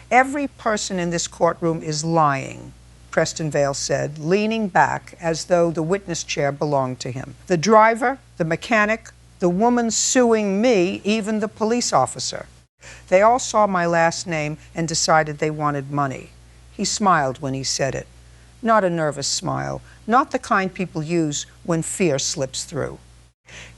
Every person in this courtroom is lying, Preston Vale said, leaning back as though the witness chair belonged to him. The driver, the mechanic, the woman suing me, even the police officer. They all saw my last name and decided they wanted money. He smiled when he said it. Not a nervous smile, not the kind people use when fear slips through.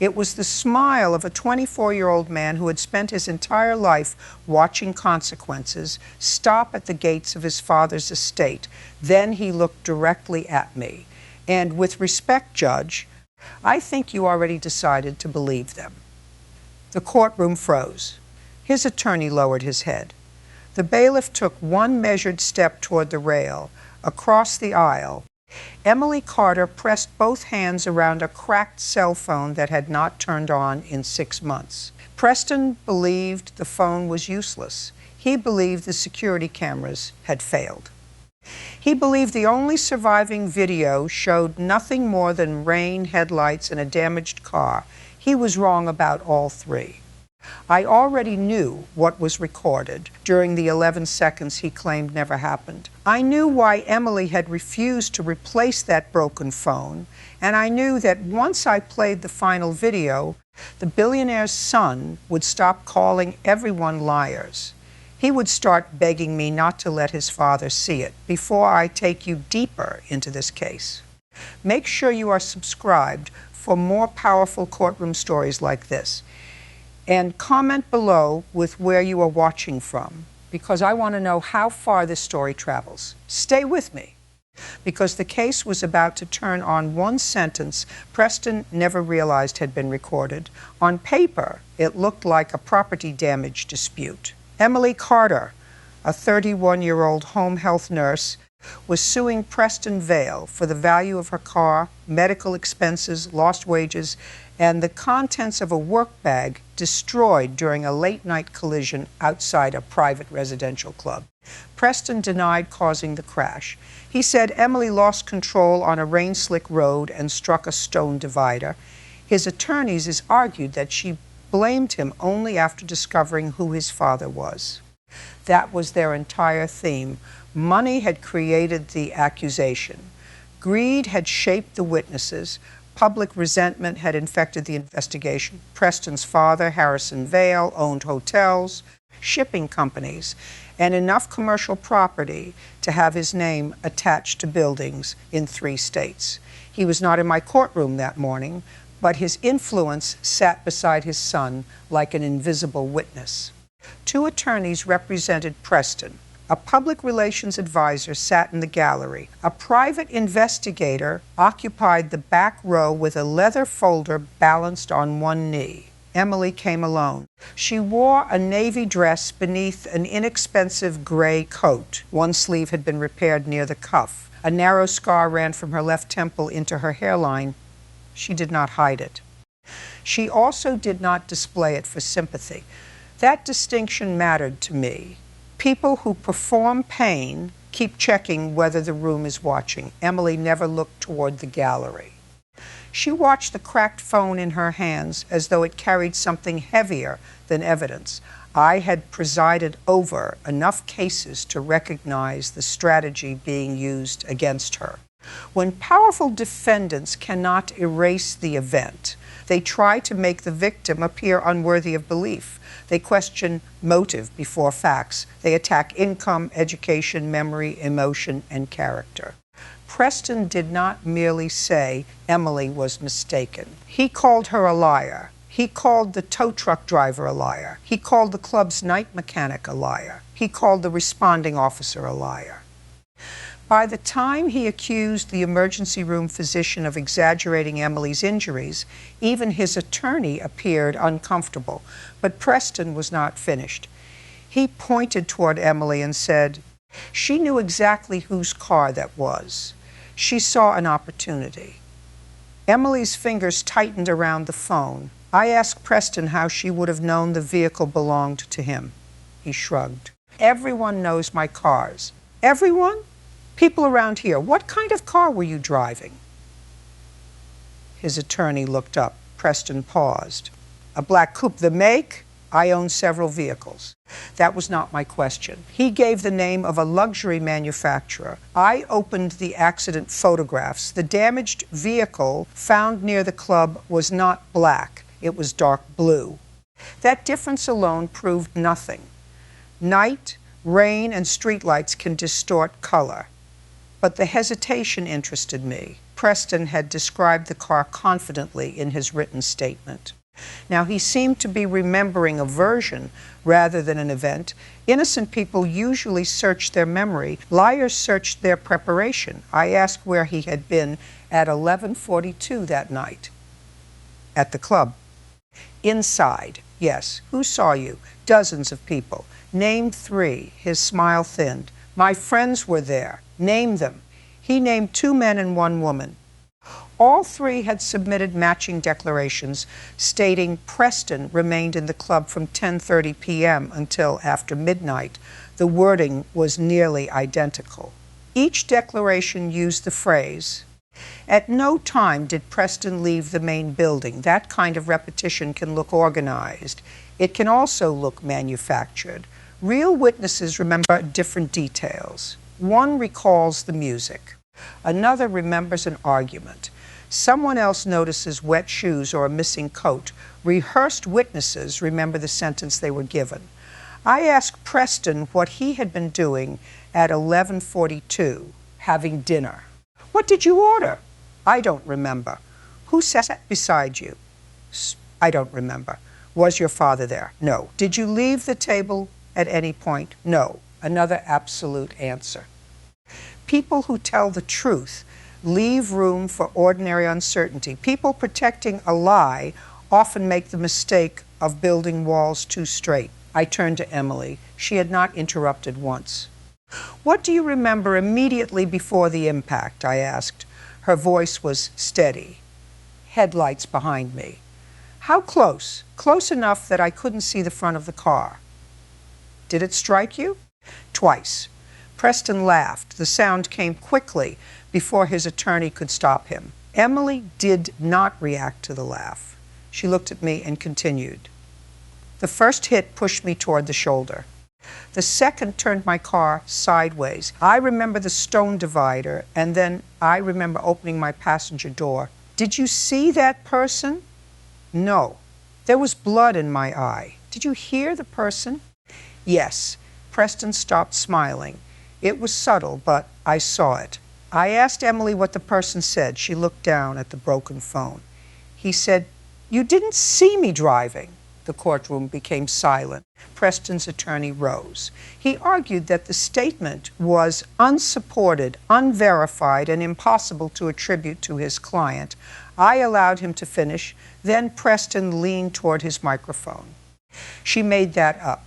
It was the smile of a 24-year-old man who had spent his entire life watching consequences stop at the gates of his father's estate. Then he looked directly at me. And with respect, Judge, I think you already decided to believe them. The courtroom froze. His attorney lowered his head. The bailiff took one measured step toward the rail. Across the aisle, Emily Carter pressed both hands around a cracked cell phone that had not turned on in 6 months. Preston believed the phone was useless. He believed the security cameras had failed. He believed the only surviving video showed nothing more than rain, headlights, and a damaged car. He was wrong about all three. I already knew what was recorded during the 11 seconds he claimed never happened. I knew why Emily had refused to replace that broken phone, and I knew that once I played the final video, the billionaire's son would stop calling everyone liars. He would start begging me not to let his father see it before I take you deeper into this case. Make sure you are subscribed for more powerful courtroom stories like this. And comment below with where you are watching from, because I want to know how far this story travels. Stay with me, because the case was about to turn on one sentence Preston never realized had been recorded. On paper, it looked like a property damage dispute. Emily Carter, a 31-year-old home health nurse, was suing Preston Vale for the value of her car, medical expenses, lost wages, and the contents of a work bag destroyed during a late-night collision outside a private residential club. Preston denied causing the crash. He said Emily lost control on a rain-slick road and struck a stone divider. His attorneys argued that she blamed him only after discovering who his father was. That was their entire theme. Money had created the accusation. Greed had shaped the witnesses. Public resentment had infected the investigation. Preston's father, Harrison Vale, owned hotels, shipping companies, and enough commercial property to have his name attached to buildings in 3 states. He was not in my courtroom that morning, but his influence sat beside his son like an invisible witness. 2 attorneys represented Preston. A public relations advisor sat in the gallery. A private investigator occupied the back row with a leather folder balanced on one knee. Emily came alone. She wore a navy dress beneath an inexpensive gray coat. One sleeve had been repaired near the cuff. A narrow scar ran from her left temple into her hairline. She did not hide it. She also did not display it for sympathy. That distinction mattered to me. People who perform pain keep checking whether the room is watching. Emily never looked toward the gallery. She watched the cracked phone in her hands as though it carried something heavier than evidence. I had presided over enough cases to recognize the strategy being used against her. When powerful defendants cannot erase the event, they try to make the victim appear unworthy of belief. They question motive before facts. They attack income, education, memory, emotion, and character. Preston did not merely say Emily was mistaken. He called her a liar. He called the tow truck driver a liar. He called the club's night mechanic a liar. He called the responding officer a liar. By the time he accused the emergency room physician of exaggerating Emily's injuries, even his attorney appeared uncomfortable. But Preston was not finished. He pointed toward Emily and said, "She knew exactly whose car that was. She saw an opportunity." Emily's fingers tightened around the phone. I asked Preston how she would have known the vehicle belonged to him. He shrugged. "Everyone knows my cars." "Everyone?" "People around here. What kind of car were you driving?" His attorney looked up. Preston paused. "A black coupe. The make?" I own several vehicles. That was not my question. He gave the name of a luxury manufacturer. I opened the accident photographs. The damaged vehicle found near the club was not black. It was dark blue. That difference alone proved nothing. Night, rain, and streetlights can distort color. But the hesitation interested me. Preston had described the car confidently in his written statement. Now, he seemed to be remembering a version rather than an event. Innocent people usually search their memory. Liars searched their preparation. I asked where he had been at 11:42 that night. At the club. Inside. Yes. Who saw you? Dozens of people. Name 3. His smile thinned. My friends were there. Name them. He named 2 men and 1 woman. All 3 had submitted matching declarations stating Preston remained in the club from 10:30 p.m. until after midnight. The wording was nearly identical. Each declaration used the phrase, "At no time did Preston leave the main building." That kind of repetition can look organized. It can also look manufactured. Real witnesses remember different details. One recalls the music. Another remembers an argument. Someone else notices wet shoes or a missing coat. Rehearsed witnesses remember the sentence they were given. I asked Preston what he had been doing at 11:42, having dinner. What did you order? I don't remember. Who sat beside you? I don't remember. Was your father there? No. Did you leave the table at any point? No. Another absolute answer. People who tell the truth leave room for ordinary uncertainty. People protecting a lie often make the mistake of building walls too straight. I turned to Emily. She had not interrupted once. What do you remember immediately before the impact? I asked. Her voice was steady. Headlights behind me. How close? Close enough that I couldn't see the front of the car. Did it strike you? Twice. Preston laughed. The sound came quickly before his attorney could stop him. Emily did not react to the laugh. She looked at me and continued. The first hit pushed me toward the shoulder. The second turned my car sideways. I remember the stone divider, and then I remember opening my passenger door. Did you see that person? No. There was blood in my eye. Did you hear the person? Yes. Preston stopped smiling. It was subtle, but I saw it. I asked Emily what the person said. She looked down at the broken phone. He said, "You didn't see me driving." The courtroom became silent. Preston's attorney rose. He argued that the statement was unsupported, unverified, and impossible to attribute to his client. I allowed him to finish. Then Preston leaned toward his microphone. She made that up.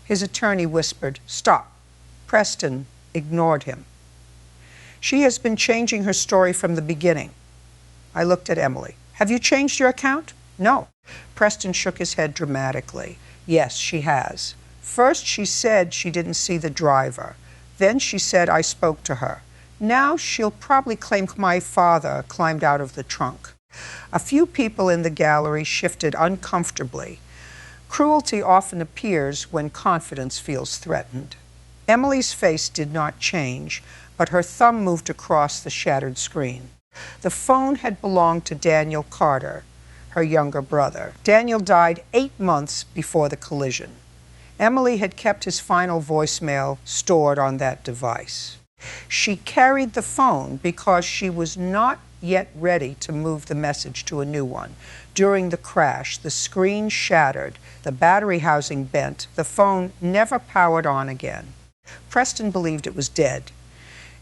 His attorney whispered, "Stop." Preston ignored him. She has been changing her story from the beginning. I looked at Emily. Have you changed your account? No. Preston shook his head dramatically. Yes, she has. First, she said she didn't see the driver. Then she said I spoke to her. Now she'll probably claim my father climbed out of the trunk. A few people in the gallery shifted uncomfortably. Cruelty often appears when confidence feels threatened. Emily's face did not change, but her thumb moved across the shattered screen. The phone had belonged to Daniel Carter, her younger brother. Daniel died 8 months before the collision. Emily had kept his final voicemail stored on that device. She carried the phone because she was not yet ready to move the message to a new one. During the crash, the screen shattered, the battery housing bent, the phone never powered on again. Preston believed it was dead.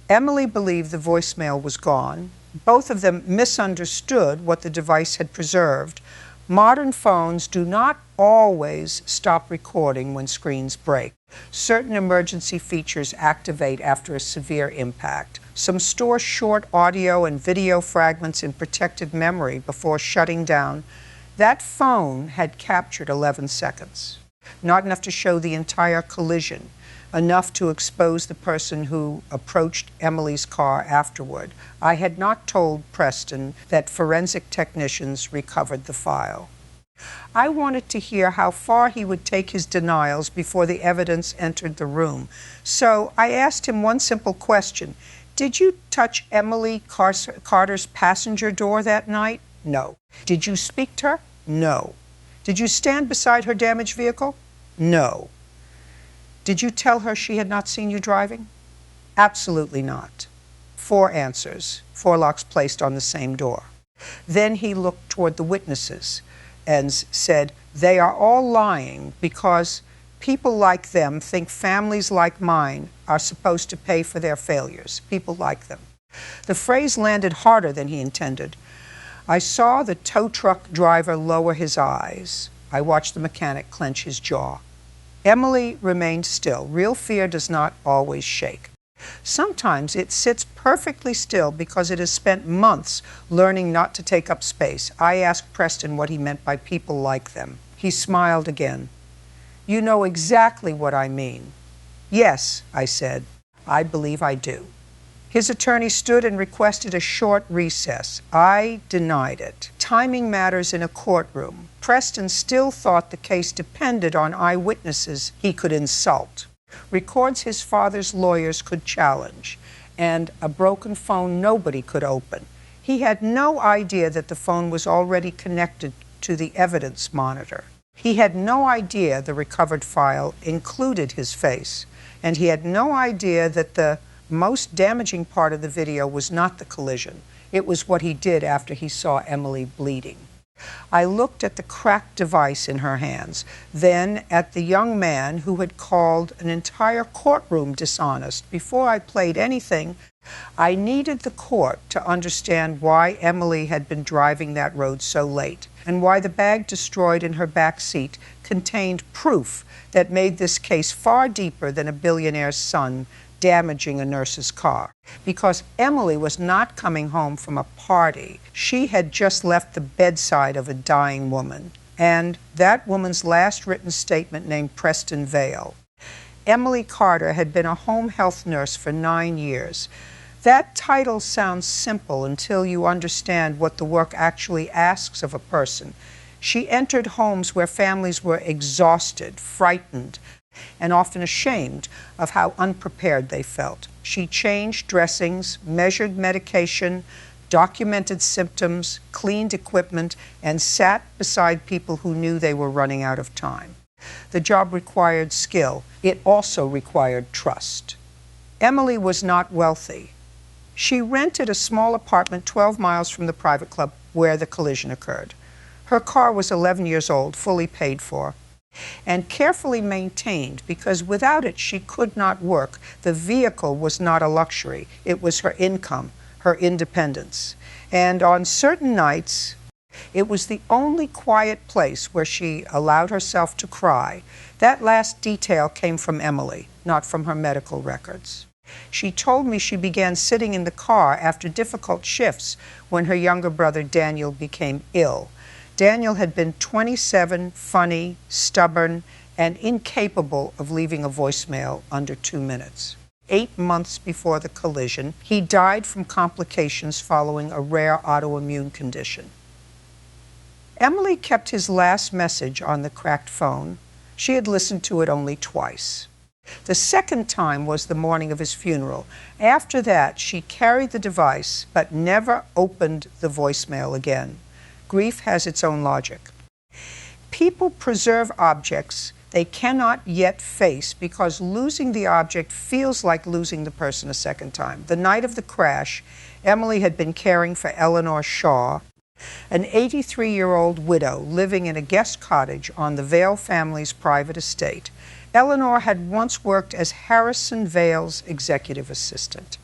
Emily believed the voicemail was gone. Both of them misunderstood what the device had preserved. Modern phones do not always stop recording when screens break. Certain emergency features activate after a severe impact. Some store short audio and video fragments in protected memory before shutting down. That phone had captured 11 seconds. Not enough to show the entire collision. Enough to expose the person who approached Emily's car afterward. I had not told Preston that forensic technicians recovered the file. I wanted to hear how far he would take his denials before the evidence entered the room. So I asked him one simple question. Did you touch Emily Carter's passenger door that night? No. Did you speak to her? No. Did you stand beside her damaged vehicle? No. Did you tell her she had not seen you driving? Absolutely not. 4 answers, 4 locks placed on the same door. Then he looked toward the witnesses and said, they are all lying because people like them think families like mine are supposed to pay for their failures. People like them. The phrase landed harder than he intended. I saw the tow truck driver lower his eyes. I watched the mechanic clench his jaw. Emily remained still. Real fear does not always shake. Sometimes it sits perfectly still because it has spent months learning not to take up space. I asked Preston what he meant by people like them. He smiled again. You know exactly what I mean. Yes, I said. I believe I do. His attorney stood and requested a short recess. I denied it. Timing matters in a courtroom. Preston still thought the case depended on eyewitnesses he could insult, records his father's lawyers could challenge, and a broken phone nobody could open. He had no idea that the phone was already connected to the evidence monitor. He had no idea the recovered file included his face, and he had no idea that the most damaging part of the video was not the collision. It was what he did after he saw Emily bleeding. I looked at the cracked device in her hands, then at the young man who had called an entire courtroom dishonest. Before I played anything, I needed the court to understand why Emily had been driving that road so late, and why the bag destroyed in her back seat contained proof that made this case far deeper than a billionaire's son damaging a nurse's car. Because Emily was not coming home from a party. She had just left the bedside of a dying woman. And that woman's last written statement named Preston Vale. Emily Carter had been a home health nurse for 9 years. That title sounds simple until you understand what the work actually asks of a person. She entered homes where families were exhausted, frightened, and often ashamed of how unprepared they felt. She changed dressings, measured medication, documented symptoms, cleaned equipment, and sat beside people who knew they were running out of time. The job required skill. It also required trust. Emily was not wealthy. She rented a small apartment 12 miles from the private club where the collision occurred. Her car was 11 years old, fully paid for, and carefully maintained, because without it she could not work. The vehicle was not a luxury. It was her income, her independence. And on certain nights, it was the only quiet place where she allowed herself to cry. That last detail came from Emily, not from her medical records. She told me she began sitting in the car after difficult shifts when her younger brother Daniel became ill. Daniel had been 27, funny, stubborn, and incapable of leaving a voicemail under 2 minutes. 8 months before the collision, he died from complications following a rare autoimmune condition. Emily kept his last message on the cracked phone. She had listened to it only twice. The second time was the morning of his funeral. After that, she carried the device, but never opened the voicemail again. Grief has its own logic. People preserve objects they cannot yet face because losing the object feels like losing the person a second time. The night of the crash, Emily had been caring for Eleanor Shaw, an 83-year-old widow living in a guest cottage on the Vale family's private estate. Eleanor had once worked as Harrison Vale's executive assistant.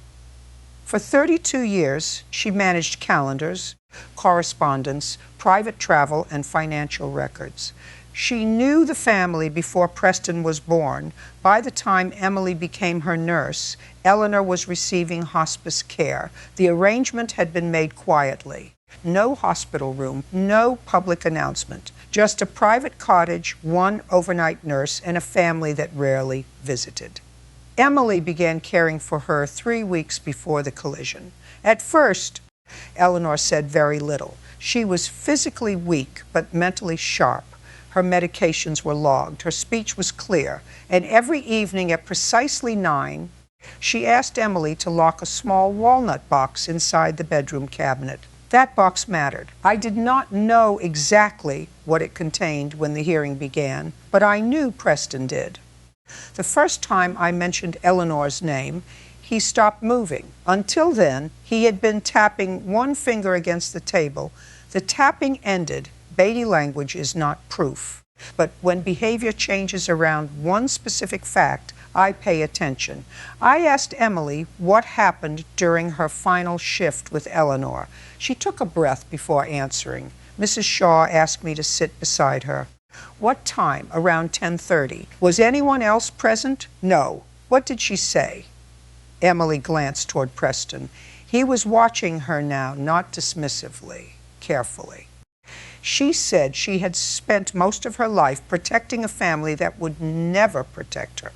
For 32 years, she managed calendars, correspondence, private travel, and financial records. She knew the family before Preston was born. By the time Emily became her nurse, Eleanor was receiving hospice care. The arrangement had been made quietly. No hospital room, no public announcement, just a private cottage, one overnight nurse, and a family that rarely visited. Emily began caring for her 3 weeks before the collision. At first, Eleanor said very little. She was physically weak, but mentally sharp. Her medications were logged. Her speech was clear. And every evening at precisely 9, she asked Emily to lock a small walnut box inside the bedroom cabinet. That box mattered. I did not know exactly what it contained when the hearing began, but I knew Preston did. The first time I mentioned Eleanor's name, he stopped moving. Until then, he had been tapping one finger against the table. The tapping ended. Beatty language is not proof. But when behavior changes around one specific fact, I pay attention. I asked Emily what happened during her final shift with Eleanor. She took a breath before answering. Mrs. Shaw asked me to sit beside her. What time? Around 10:30. Was anyone else present? No. What did she say? Emily glanced toward Preston. He was watching her now, not dismissively, carefully. She said she had spent most of her life protecting a family that would never protect her.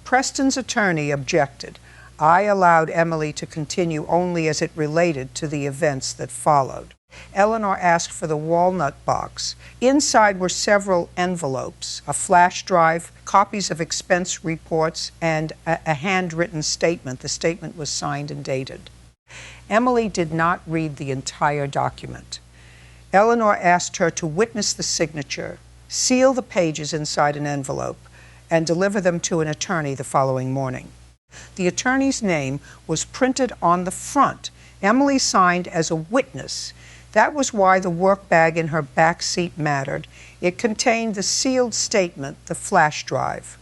Preston's attorney objected. I allowed Emily to continue only as it related to the events that followed. Eleanor asked for the walnut box. Inside were several envelopes, a flash drive, copies of expense reports, and a handwritten statement. The statement was signed and dated. Emily did not read the entire document. Eleanor asked her to witness the signature, seal the pages inside an envelope, and deliver them to an attorney the following morning. The attorney's name was printed on the front. Emily signed as a witness. That was why the work bag in her back seat mattered. It contained the sealed statement, the flash drive,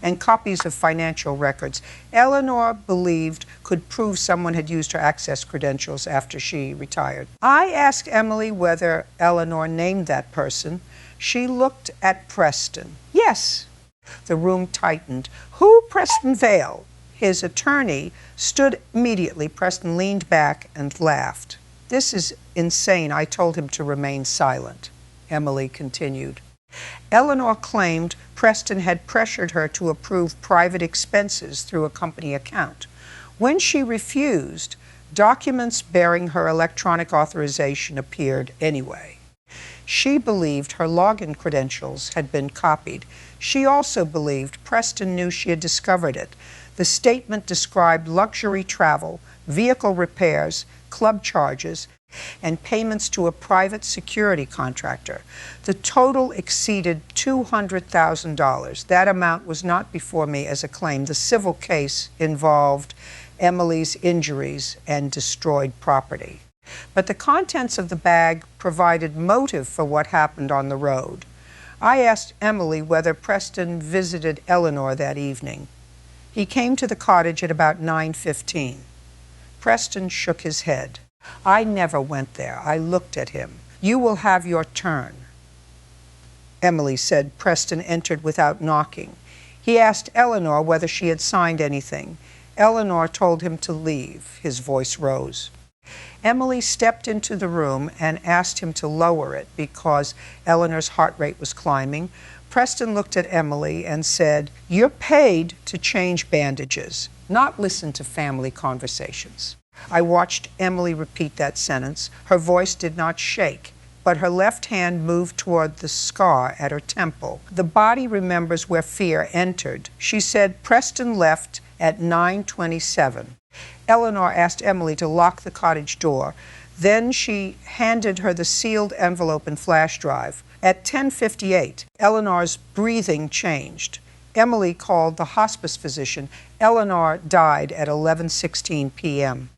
and copies of financial records Eleanor believed could prove someone had used her access credentials after she retired. I asked Emily whether Eleanor named that person. She looked at Preston. Yes. The room tightened. Who? Preston Vale. His attorney stood immediately. Preston leaned back and laughed. This is insane. I told him to remain silent. Emily continued. Eleanor claimed Preston had pressured her to approve private expenses through a company account. When she refused, documents bearing her electronic authorization appeared anyway. She believed her login credentials had been copied. She also believed Preston knew she had discovered it. The statement described luxury travel, vehicle repairs, club charges, and payments to a private security contractor. The total exceeded $200,000. That amount was not before me as a claim. The civil case involved Emily's injuries and destroyed property. But the contents of the bag provided motive for what happened on the road. I asked Emily whether Preston visited Eleanor that evening. He came to the cottage at about 9:15. Preston shook his head. I never went there. I looked at him. You will have your turn. Emily said Preston entered without knocking. He asked Eleanor whether she had signed anything. Eleanor told him to leave. His voice rose. Emily stepped into the room and asked him to lower it because Eleanor's heart rate was climbing. Preston looked at Emily and said, "You're paid to change bandages, not listen to family conversations." I watched Emily repeat that sentence. Her voice did not shake, but her left hand moved toward the scar at her temple. The body remembers where fear entered. She said Preston left at 9:27. Eleanor asked Emily to lock the cottage door. Then she handed her the sealed envelope and flash drive. At 10:58, Eleanor's breathing changed. Emily called the hospice physician. Eleanor died at 11:16 p.m.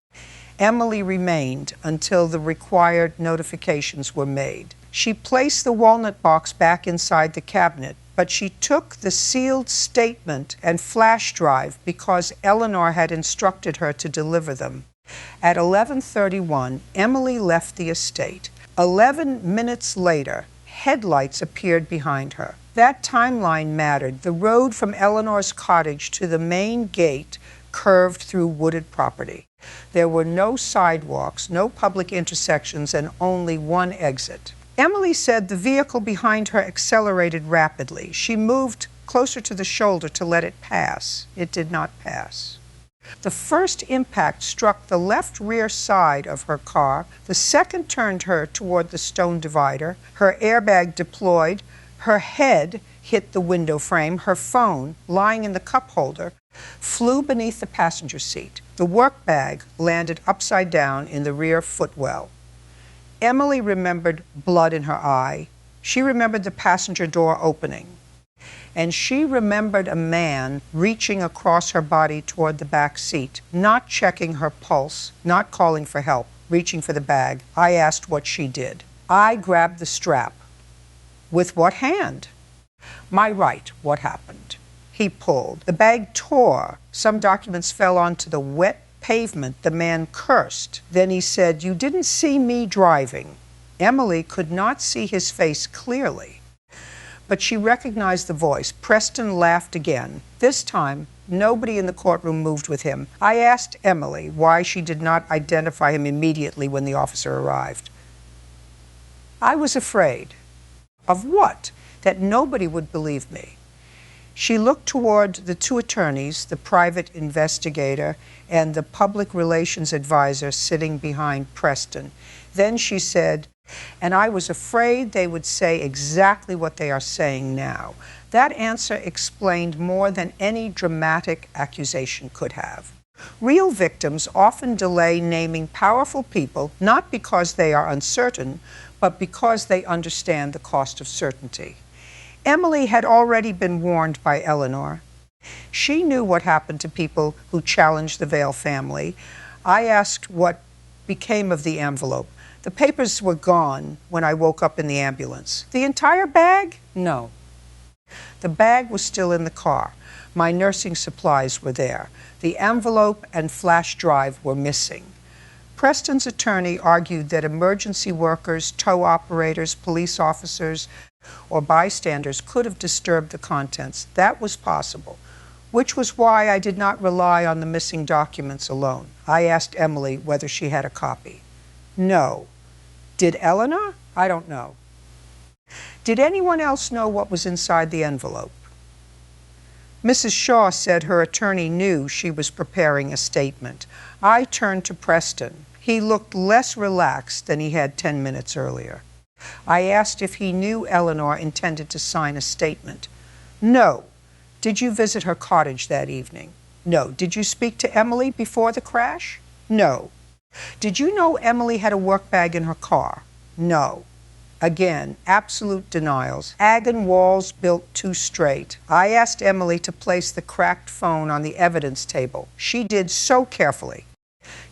Emily remained until the required notifications were made. She placed the walnut box back inside the cabinet, but she took the sealed statement and flash drive because Eleanor had instructed her to deliver them. At 11:31, Emily left the estate. 11 minutes later, headlights appeared behind her. That timeline mattered. The road from Eleanor's cottage to the main gate curved through wooded property. There were no sidewalks, no public intersections, and only one exit. Emily said the vehicle behind her accelerated rapidly. She moved closer to the shoulder to let it pass. It did not pass. The first impact struck the left rear side of her car. The second turned her toward the stone divider. Her airbag deployed. Her head hit the window frame. Her phone, lying in the cup holder, flew beneath the passenger seat. The work bag landed upside down in the rear footwell. Emily remembered blood in her eye. She remembered the passenger door opening. And she remembered a man reaching across her body toward the back seat, not checking her pulse, not calling for help, reaching for the bag. I asked what she did. I grabbed the strap. With what hand? My right. What happened? He pulled. The bag tore. Some documents fell onto the wet pavement. The man cursed. Then he said, "You didn't see me driving." Emily could not see his face clearly, but she recognized the voice. Preston laughed again. This time, nobody in the courtroom moved with him. I asked Emily why she did not identify him immediately when the officer arrived. I was afraid. Of what? That nobody would believe me. She looked toward the two attorneys, the private investigator and the public relations advisor sitting behind Preston. Then she said, "And I was afraid they would say exactly what they are saying now." That answer explained more than any dramatic accusation could have. Real victims often delay naming powerful people, not because they are uncertain, but because they understand the cost of certainty. Emily had already been warned by Eleanor. She knew what happened to people who challenged the Vale family. I asked what became of the envelope. The papers were gone when I woke up in the ambulance. The entire bag? No. The bag was still in the car. My nursing supplies were there. The envelope and flash drive were missing. Preston's attorney argued that emergency workers, tow operators, police officers, or bystanders could have disturbed the contents. That was possible, which was why I did not rely on the missing documents alone. I asked Emily whether she had a copy. No. Did Eleanor? I don't know. Did anyone else know what was inside the envelope? Mrs. Shaw said her attorney knew she was preparing a statement. I turned to Preston. He looked less relaxed than he had 10 minutes earlier. I asked if he knew Eleanor intended to sign a statement. No. Did you visit her cottage that evening? No. Did you speak to Emily before the crash? No. Did you know Emily had a work bag in her car? No. Again, absolute denials. Agon walls built too straight. I asked Emily to place the cracked phone on the evidence table. She did so carefully,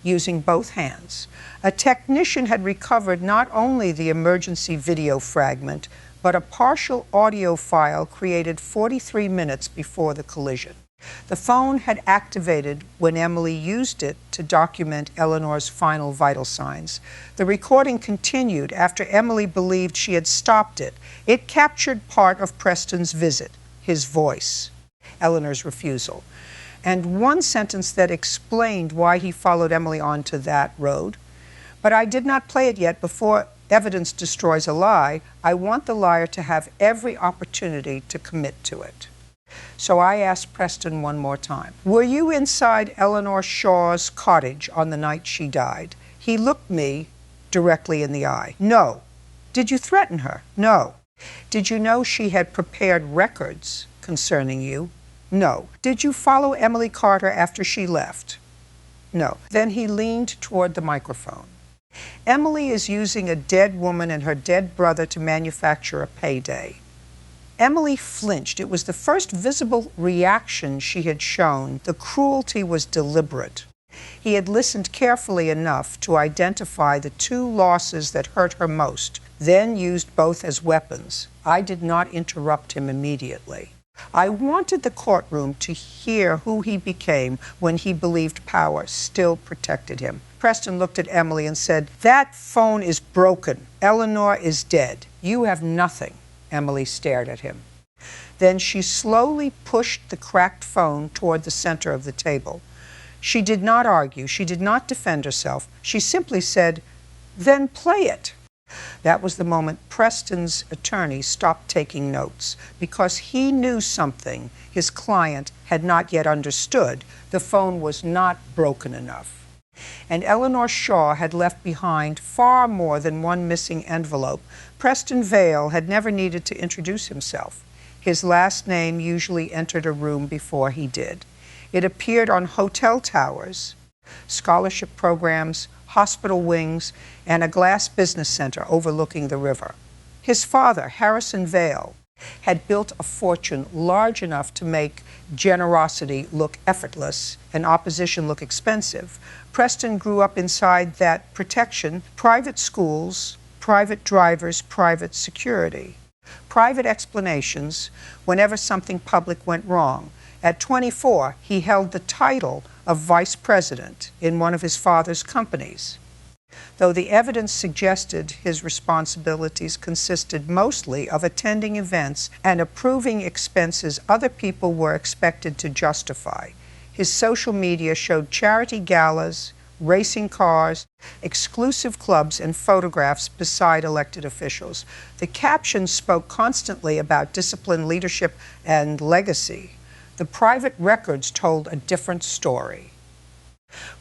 using both hands. A technician had recovered not only the emergency video fragment, but a partial audio file created 43 minutes before the collision. The phone had activated when Emily used it to document Eleanor's final vital signs. The recording continued after Emily believed she had stopped it. It captured part of Preston's visit, his voice, Eleanor's refusal, and one sentence that explained why he followed Emily onto that road. But I did not play it yet. Before evidence destroys a lie, I want the liar to have every opportunity to commit to it. So I asked Preston one more time, "Were you inside Eleanor Shaw's cottage on the night she died?" He looked me directly in the eye. No. Did you threaten her? No. Did you know she had prepared records concerning you? No. Did you follow Emily Carter after she left? No. Then he leaned toward the microphone. Emily is using a dead woman and her dead brother to manufacture a payday. Emily flinched. It was the first visible reaction she had shown. The cruelty was deliberate. He had listened carefully enough to identify the two losses that hurt her most, then used both as weapons. I did not interrupt him immediately. I wanted the courtroom to hear who he became when he believed power still protected him. Preston looked at Emily and said, "That phone is broken. Eleanor is dead. You have nothing." Emily stared at him. Then she slowly pushed the cracked phone toward the center of the table. She did not argue. She did not defend herself. She simply said, "Then play it." That was the moment Preston's attorney stopped taking notes because he knew something his client had not yet understood. The phone was not broken enough. And Eleanor Shaw had left behind far more than one missing envelope. Preston Vale had never needed to introduce himself. His last name usually entered a room before he did. It appeared on hotel towers, scholarship programs, hospital wings, and a glass business center overlooking the river. His father, Harrison Vale, had built a fortune large enough to make generosity look effortless and opposition look expensive. Preston grew up inside that protection: private schools, private drivers, private security, private explanations whenever something public went wrong. At 24, he held the title of vice president in one of his father's companies, though the evidence suggested his responsibilities consisted mostly of attending events and approving expenses other people were expected to justify. His social media showed charity galas, racing cars, exclusive clubs, and photographs beside elected officials. The captions spoke constantly about discipline, leadership, and legacy. The private records told a different story.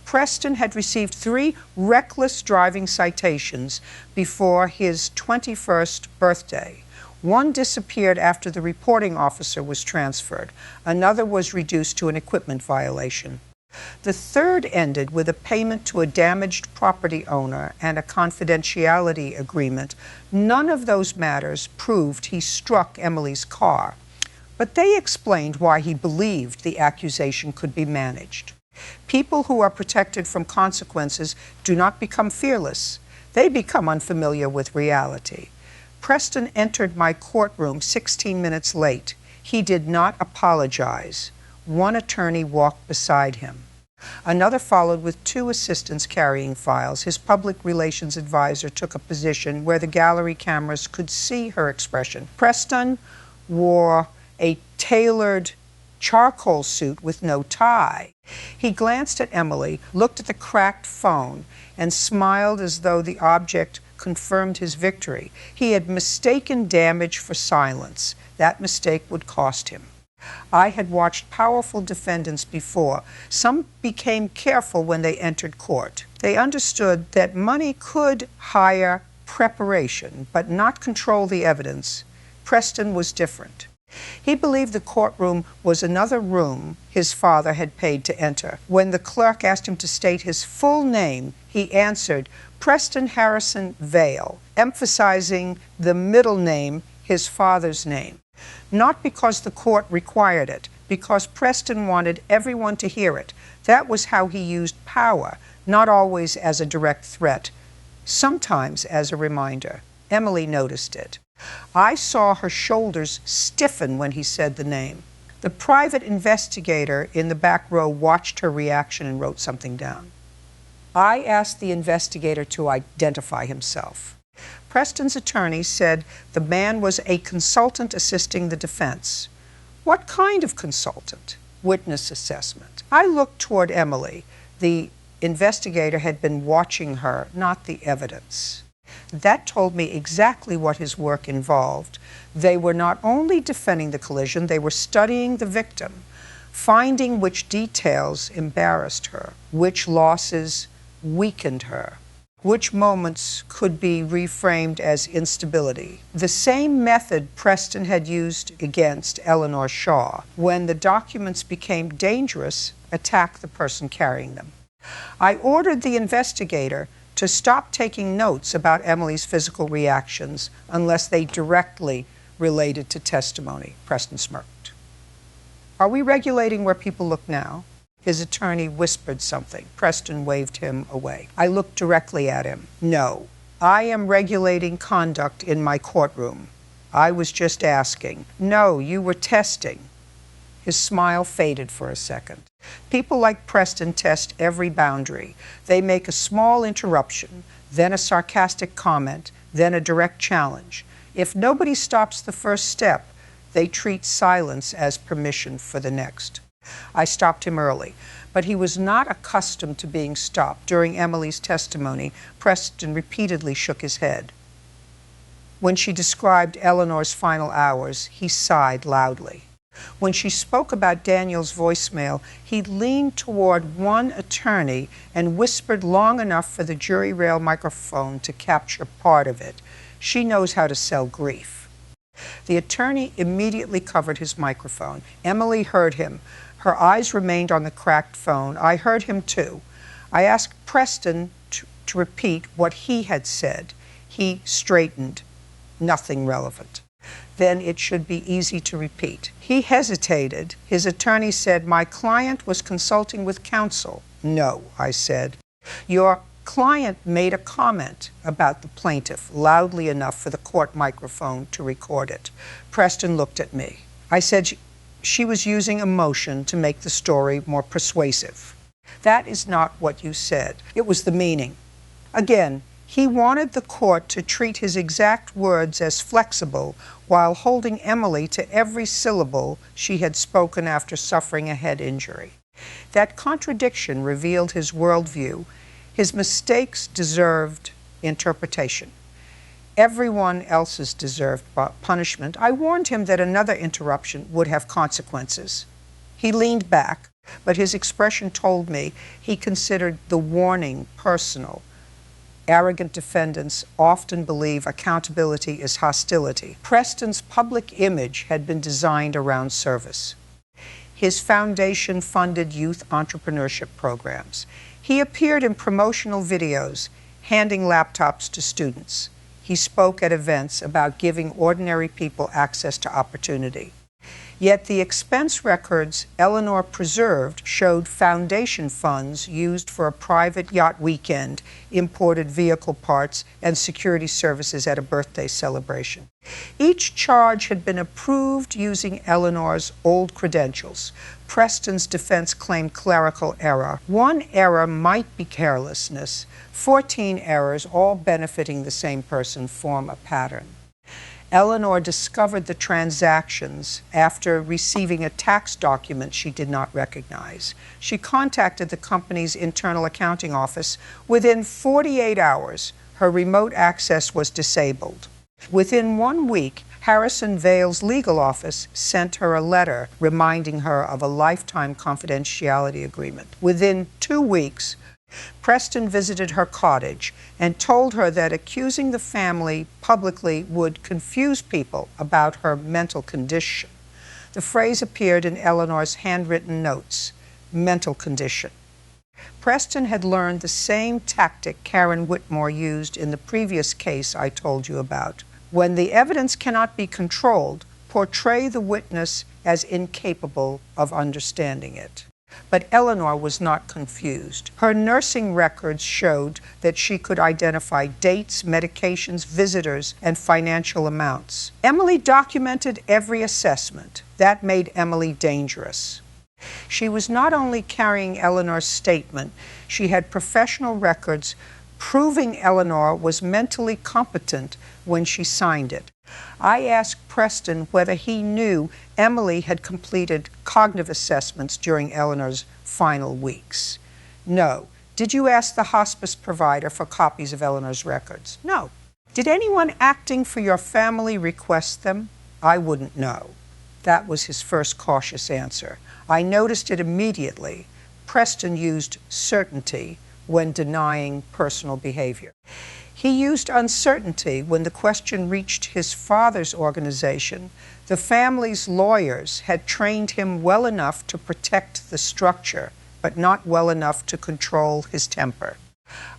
Preston had received 3 reckless driving citations before his 21st birthday. One disappeared after the reporting officer was transferred. Another was reduced to an equipment violation. The third ended with a payment to a damaged property owner and a confidentiality agreement. None of those matters proved he struck Emily's car, but they explained why he believed the accusation could be managed. People who are protected from consequences do not become fearless. They become unfamiliar with reality. Preston entered my courtroom 16 minutes late. He did not apologize. One attorney walked beside him. Another followed with 2 assistants carrying files. His public relations advisor took a position where the gallery cameras could see her expression. Preston wore a tailored charcoal suit with no tie. He glanced at Emily, looked at the cracked phone, and smiled as though the object confirmed his victory. He had mistaken damage for silence. That mistake would cost him. I had watched powerful defendants before. Some became careful when they entered court. They understood that money could hire preparation, but not control the evidence. Preston was different. He believed the courtroom was another room his father had paid to enter. When the clerk asked him to state his full name, he answered, Preston Harrison Vale, emphasizing the middle name, his father's name. Not because the court required it, because Preston wanted everyone to hear it. That was how he used power, not always as a direct threat, sometimes as a reminder. Emily noticed it. I saw her shoulders stiffen when he said the name. The private investigator in the back row watched her reaction and wrote something down. I asked the investigator to identify himself. Preston's attorney said the man was a consultant assisting the defense. What kind of consultant? Witness assessment. I looked toward Emily. The investigator had been watching her, not the evidence. That told me exactly what his work involved. They were not only defending the collision, they were studying the victim, finding which details embarrassed her, which losses weakened her, which moments could be reframed as instability. The same method Preston had used against Eleanor Shaw. When the documents became dangerous, attack the person carrying them. I ordered the investigator to stop taking notes about Emily's physical reactions unless they directly related to testimony. Preston smirked. Are we regulating where people look now? His attorney whispered something. Preston waved him away. I looked directly at him. No, I am regulating conduct in my courtroom. I was just asking. No, you were testing. His smile faded for a second. People like Preston test every boundary. They make a small interruption, then a sarcastic comment, then a direct challenge. If nobody stops the first step, they treat silence as permission for the next. I stopped him early, but he was not accustomed to being stopped. During Emily's testimony, Preston repeatedly shook his head. When she described Eleanor's final hours, he sighed loudly. When she spoke about Daniel's voicemail, he leaned toward one attorney and whispered long enough for the jury rail microphone to capture part of it. She knows how to sell grief. The attorney immediately covered his microphone. Emily heard him. Her eyes remained on the cracked phone. I heard him too. I asked Preston to repeat what he had said. He straightened. Nothing relevant. Then it should be easy to repeat. He hesitated. His attorney said, "My client was consulting with counsel." "No," I said. "Your client made a comment about the plaintiff loudly enough for the court microphone to record it." Preston looked at me. I said she was using emotion to make the story more persuasive. "That is not what you said. It was the meaning." Again, he wanted the court to treat his exact words as flexible while holding Emily to every syllable she had spoken after suffering a head injury. That contradiction revealed his worldview. His mistakes deserved interpretation. Everyone else's deserved punishment. I warned him that another interruption would have consequences. He leaned back, but his expression told me he considered the warning personal. Arrogant defendants often believe accountability is hostility. Preston's public image had been designed around service. His foundation funded youth entrepreneurship programs. He appeared in promotional videos, handing laptops to students. He spoke at events about giving ordinary people access to opportunity. Yet the expense records Eleanor preserved showed foundation funds used for a private yacht weekend, imported vehicle parts, and security services at a birthday celebration. Each charge had been approved using Eleanor's old credentials. Preston's defense claimed clerical error. One error might be carelessness. 14 errors, all benefiting the same person, form a pattern. Eleanor discovered the transactions after receiving a tax document she did not recognize. She contacted the company's internal accounting office. Within 48 hours, her remote access was disabled. Within 1 week, Harrison Vale's legal office sent her a letter reminding her of a lifetime confidentiality agreement. Within 2 weeks, Preston visited her cottage and told her that accusing the family publicly would confuse people about her mental condition. The phrase appeared in Eleanor's handwritten notes, mental condition. Preston had learned the same tactic Karen Whitmore used in the previous case I told you about. When the evidence cannot be controlled, portray the witness as incapable of understanding it. But Eleanor was not confused. Her nursing records showed that she could identify dates, medications, visitors, and financial amounts. Emily documented every assessment. That made Emily dangerous. She was not only carrying Eleanor's statement, she had professional records proving Eleanor was mentally competent when she signed it. I asked Preston whether he knew Emily had completed cognitive assessments during Eleanor's final weeks. No. Did you ask the hospice provider for copies of Eleanor's records? No. Did anyone acting for your family request them? I wouldn't know. That was his first cautious answer. I noticed it immediately. Preston used certainty when denying personal behavior. He used uncertainty when the question reached his father's organization. The family's lawyers had trained him well enough to protect the structure, but not well enough to control his temper.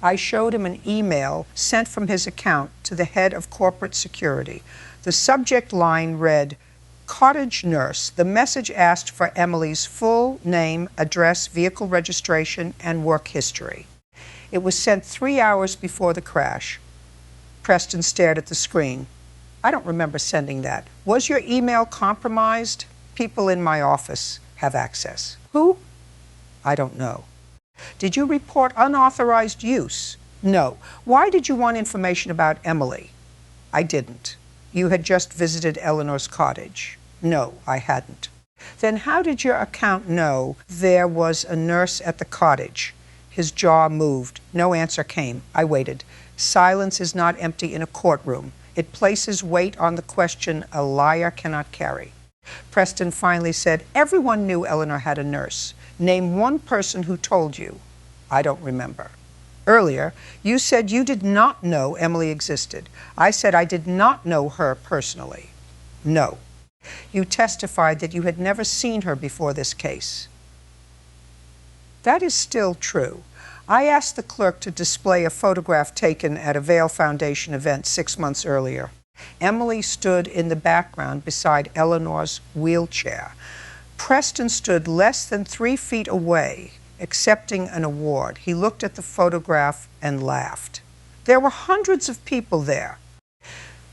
I showed him an email sent from his account to the head of corporate security. The subject line read, "Cottage nurse." The message asked for Emily's full name, address, vehicle registration, and work history. It was sent 3 hours before the crash. Preston stared at the screen. I don't remember sending that. Was your email compromised? People in my office have access. Who? I don't know. Did you report unauthorized use? No. Why did you want information about Emily? I didn't. You had just visited Eleanor's cottage. No, I hadn't. Then how did your account know there was a nurse at the cottage? His jaw moved. No answer came. I waited. Silence is not empty in a courtroom. It places weight on the question a liar cannot carry. Preston finally said, "Everyone knew Eleanor had a nurse. Name one person who told you." "I don't remember." "Earlier, you said you did not know Emily existed." "I said I did not know her personally." "No." "You testified that you had never seen her before this case." "That is still true. I asked the clerk to display a photograph taken at a Vail Foundation event 6 months earlier. Emily stood in the background beside Eleanor's wheelchair. Preston stood less than 3 feet away, accepting an award. He looked at the photograph and laughed. There were hundreds of people there.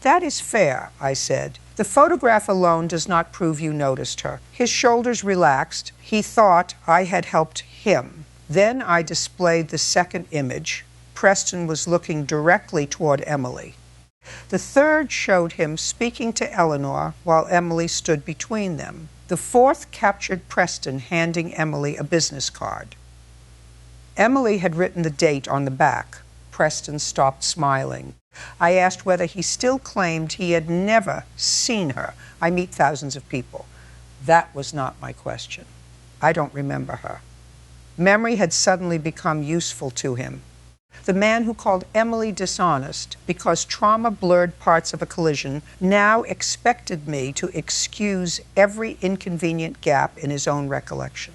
"That is fair," I said. "The photograph alone does not prove you noticed her." His shoulders relaxed. He thought I had helped him. Then I displayed the second image. Preston was looking directly toward Emily. The third showed him speaking to Eleanor while Emily stood between them. The fourth captured Preston handing Emily a business card. Emily had written the date on the back. Preston stopped smiling. I asked whether he still claimed he had never seen her. "I meet thousands of people." That was not my question. "I don't remember her." Memory had suddenly become useful to him. The man who called Emily dishonest because trauma blurred parts of a collision now expected me to excuse every inconvenient gap in his own recollection.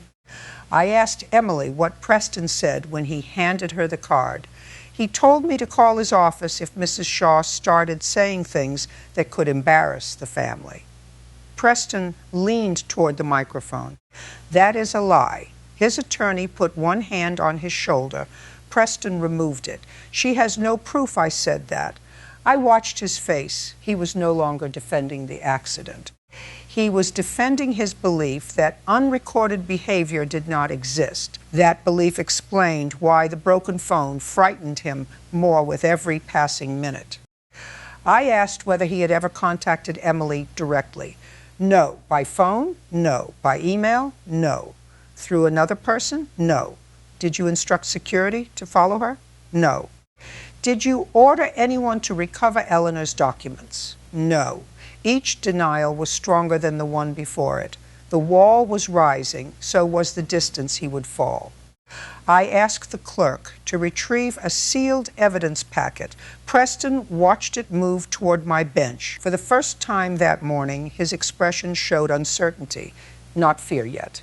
I asked Emily what Preston said when he handed her the card. He told me to call his office if Mrs. Shaw started saying things that could embarrass the family. Preston leaned toward the microphone. "That is a lie." His attorney put one hand on his shoulder. Preston removed it. "She has no proof I said that." I watched his face. He was no longer defending the accident. He was defending his belief that unrecorded behavior did not exist. That belief explained why the broken phone frightened him more with every passing minute. I asked whether he had ever contacted Emily directly. "No." "By phone?" "No." "By email?" "No." "Through another person?" "No." "Did you instruct security to follow her?" "No." "Did you order anyone to recover Eleanor's documents?" "No." Each denial was stronger than the one before it. The wall was rising, so was the distance he would fall. I asked the clerk to retrieve a sealed evidence packet. Preston watched it move toward my bench. For the first time that morning, his expression showed uncertainty, not fear yet.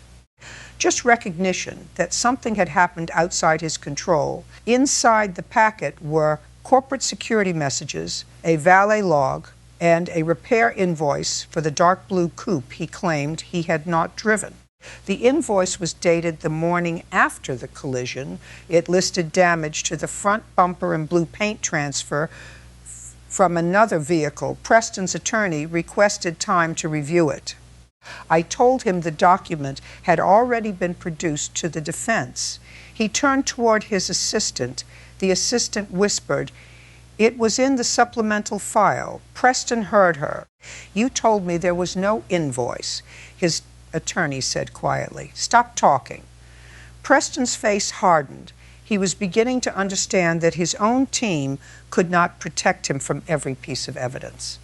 Just recognition that something had happened outside his control. Inside the packet were corporate security messages, a valet log, and a repair invoice for the dark blue coupe he claimed he had not driven. The invoice was dated the morning after the collision. It listed damage to the front bumper and blue paint transfer from another vehicle. Preston's attorney requested time to review it. I told him the document had already been produced to the defense. He turned toward his assistant. The assistant whispered, "It was in the supplemental file." Preston heard her. "You told me there was no invoice." His attorney said quietly, "Stop talking." Preston's face hardened. He was beginning to understand that his own team could not protect him from every piece of evidence.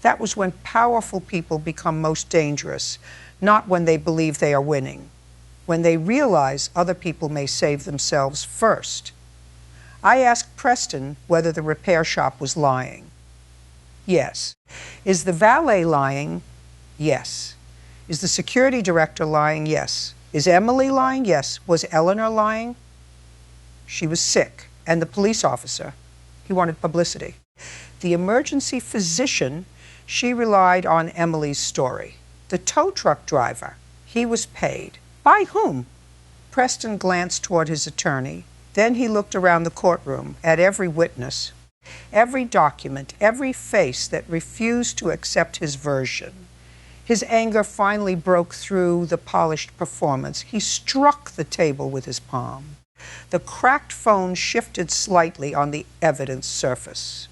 That was when powerful people become most dangerous, not when they believe they are winning, when they realize other people may save themselves first. I asked Preston whether the repair shop was lying. Yes. Is the valet lying? Yes. Is the security director lying? Yes. Is Emily lying? Yes. Was Eleanor lying? She was sick. And the police officer? He wanted publicity. The emergency physician, she relied on Emily's story. The tow truck driver, he was paid. By whom? Preston glanced toward his attorney. Then he looked around the courtroom at every witness, every document, every face that refused to accept his version. His anger finally broke through the polished performance. He struck the table with his palm. The cracked phone shifted slightly on the evidence surface.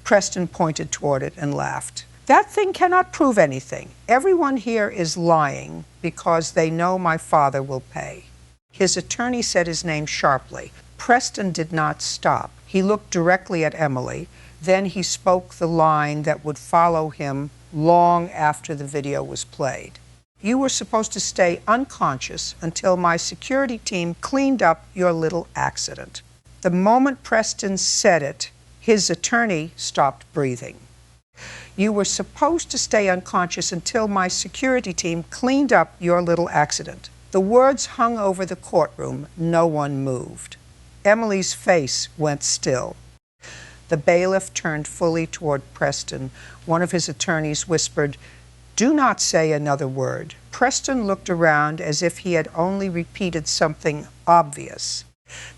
Preston pointed toward it and laughed. "That thing cannot prove anything. Everyone here is lying because they know my father will pay." His attorney said his name sharply. Preston did not stop. He looked directly at Emily, Then he spoke the line that would follow him long after the video was played. You were supposed to stay unconscious until my security team cleaned up your little accident. The moment Preston said it, his attorney stopped breathing. You were supposed to stay unconscious until my security team cleaned up your little accident. The words hung over the courtroom. No one moved. Emily's face went still. The bailiff turned fully toward Preston. One of his attorneys whispered, "Do not say another word." Preston looked around as if he had only repeated something obvious.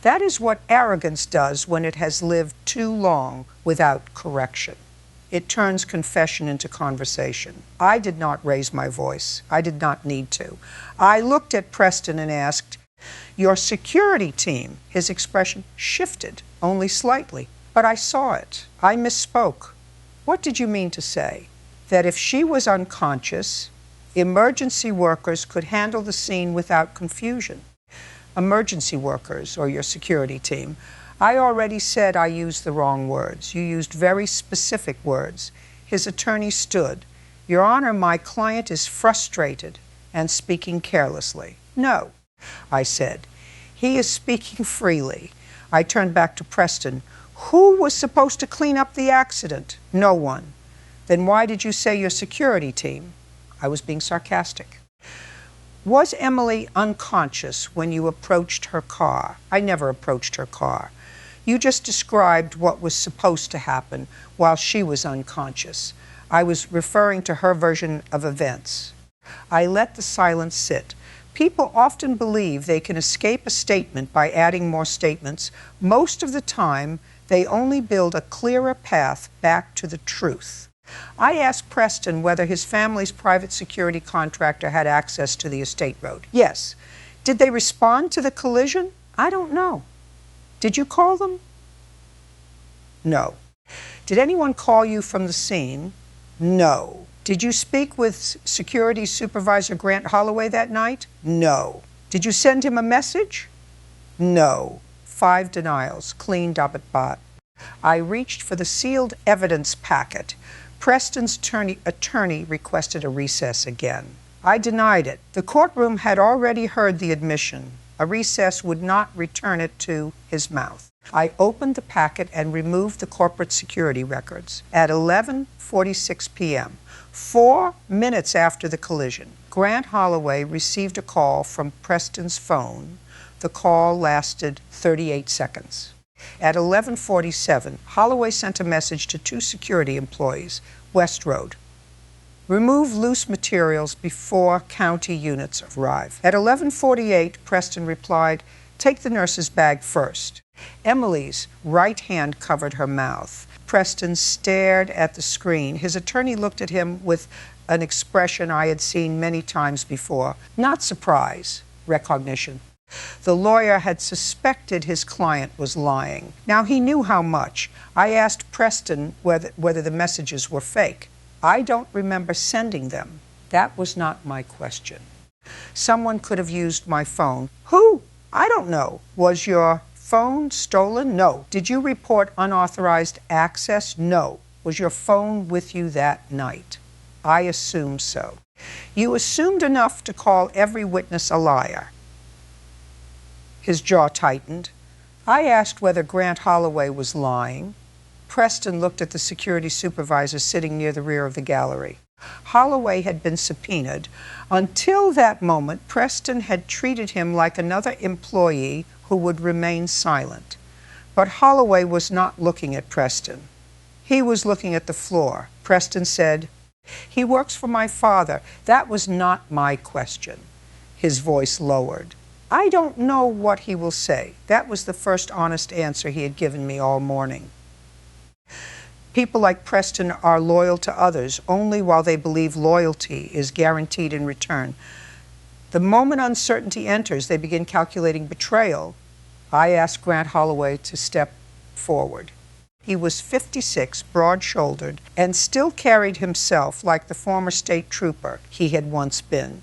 That is what arrogance does when it has lived too long without correction. It turns confession into conversation. I did not raise my voice. I did not need to. I looked at Preston and asked, "Your security team." His expression shifted, only slightly, but I saw it. I misspoke. What did you mean to say? That if she was unconscious, emergency workers could handle the scene without confusion. Emergency workers, or your security team. I already said I used the wrong words. You used very specific words. His attorney stood. Your Honor, my client is frustrated and speaking carelessly. No, I said. He is speaking freely. I turned back to Preston. Who was supposed to clean up the accident? No one. Then why did you say your security team? I was being sarcastic. Was Emily unconscious when you approached her car? I never approached her car. You just described what was supposed to happen while she was unconscious. I was referring to her version of events. I let the silence sit. People often believe they can escape a statement by adding more statements. Most of the time, they only build a clearer path back to the truth. I asked Preston whether his family's private security contractor had access to the estate road. Yes. Did they respond to the collision? I don't know. Did you call them? No. Did anyone call you from the scene? No. Did you speak with Security Supervisor Grant Holloway that night? No. Did you send him a message? No. 5 denials, clean Dabat Bat. I reached for the sealed evidence packet. Preston's attorney requested a recess again. I denied it. The courtroom had already heard the admission. A recess would not return it to his mouth. I opened the packet and removed the corporate security records. At 11:46 p.m., 4 minutes after the collision, Grant Holloway received a call from Preston's phone. The call lasted 38 seconds. At 11:47, Holloway sent a message to 2 security employees, West Road. Remove loose materials before county units arrive. At 11:48, Preston replied, "Take the nurse's bag first." Emily's right hand covered her mouth. Preston stared at the screen. His attorney looked at him with an expression I had seen many times before. Not surprise, recognition. The lawyer had suspected his client was lying. Now he knew how much. I asked Preston whether the messages were fake. I don't remember sending them. That was not my question. Someone could have used my phone. Who? I don't know. Was your phone stolen? No. Did you report unauthorized access? No. Was your phone with you that night? I assume so. You assumed enough to call every witness a liar. His jaw tightened. I asked whether Grant Holloway was lying. Preston looked at the security supervisor sitting near the rear of the gallery. Holloway had been subpoenaed. Until that moment, Preston had treated him like another employee who would remain silent. But Holloway was not looking at Preston. He was looking at the floor. Preston said, "He works for my father." That was not my question. His voice lowered. I don't know what he will say. That was the first honest answer he had given me all morning. People like Preston are loyal to others only while they believe loyalty is guaranteed in return. The moment uncertainty enters, they begin calculating betrayal. I asked Grant Holloway to step forward. He was 56, broad-shouldered, and still carried himself like the former state trooper he had once been.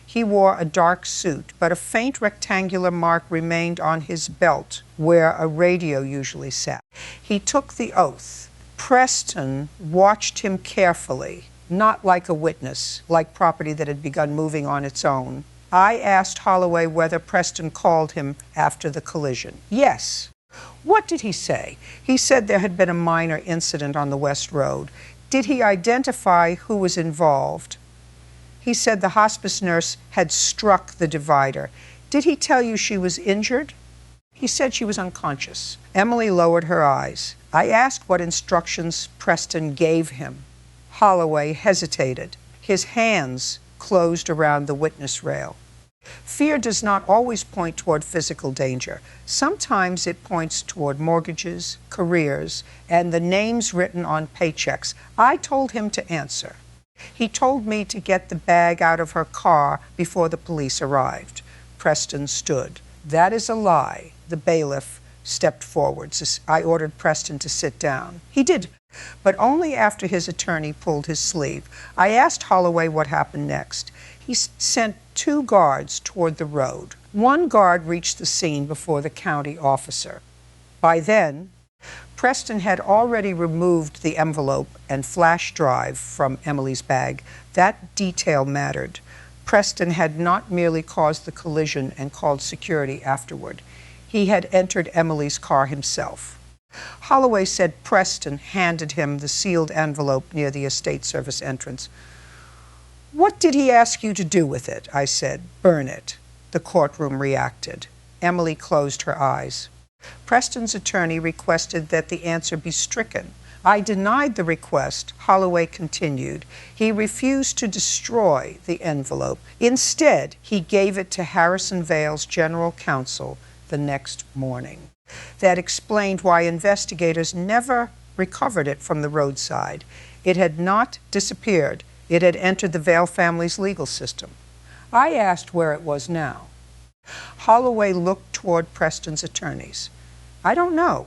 He wore a dark suit, but a faint rectangular mark remained on his belt where a radio usually sat. He took the oath. Preston watched him carefully, not like a witness, like property that had begun moving on its own. I asked Holloway whether Preston called him after the collision. Yes. What did he say? He said there had been a minor incident on the West Road. Did he identify who was involved? He said the hospice nurse had struck the divider. Did he tell you she was injured? He said she was unconscious. Emily lowered her eyes. I asked what instructions Preston gave him. Holloway hesitated. His hands closed around the witness rail. Fear does not always point toward physical danger. Sometimes it points toward mortgages, careers, and the names written on paychecks. I told him to answer. He told me to get the bag out of her car before the police arrived. Preston stood. That is a lie. The bailiff stepped forward. I ordered Preston to sit down. He did, but only after his attorney pulled his sleeve. I asked Holloway what happened next. He sent 2 guards toward the road. 1 guard reached the scene before the county officer. By then, Preston had already removed the envelope and flash drive from Emily's bag. That detail mattered. Preston had not merely caused the collision and called security afterward. He had entered Emily's car himself. Holloway said Preston handed him the sealed envelope near the estate service entrance. What did he ask you to do with it? I said. Burn it. The courtroom reacted. Emily closed her eyes. Preston's attorney requested that the answer be stricken. I denied the request. Holloway continued. He refused to destroy the envelope. Instead, he gave it to Harrison Vale's general counsel the next morning. That explained why investigators never recovered it from the roadside. It had not disappeared. It had entered the Vale family's legal system. I asked where it was now. Holloway looked toward Preston's attorneys. I don't know.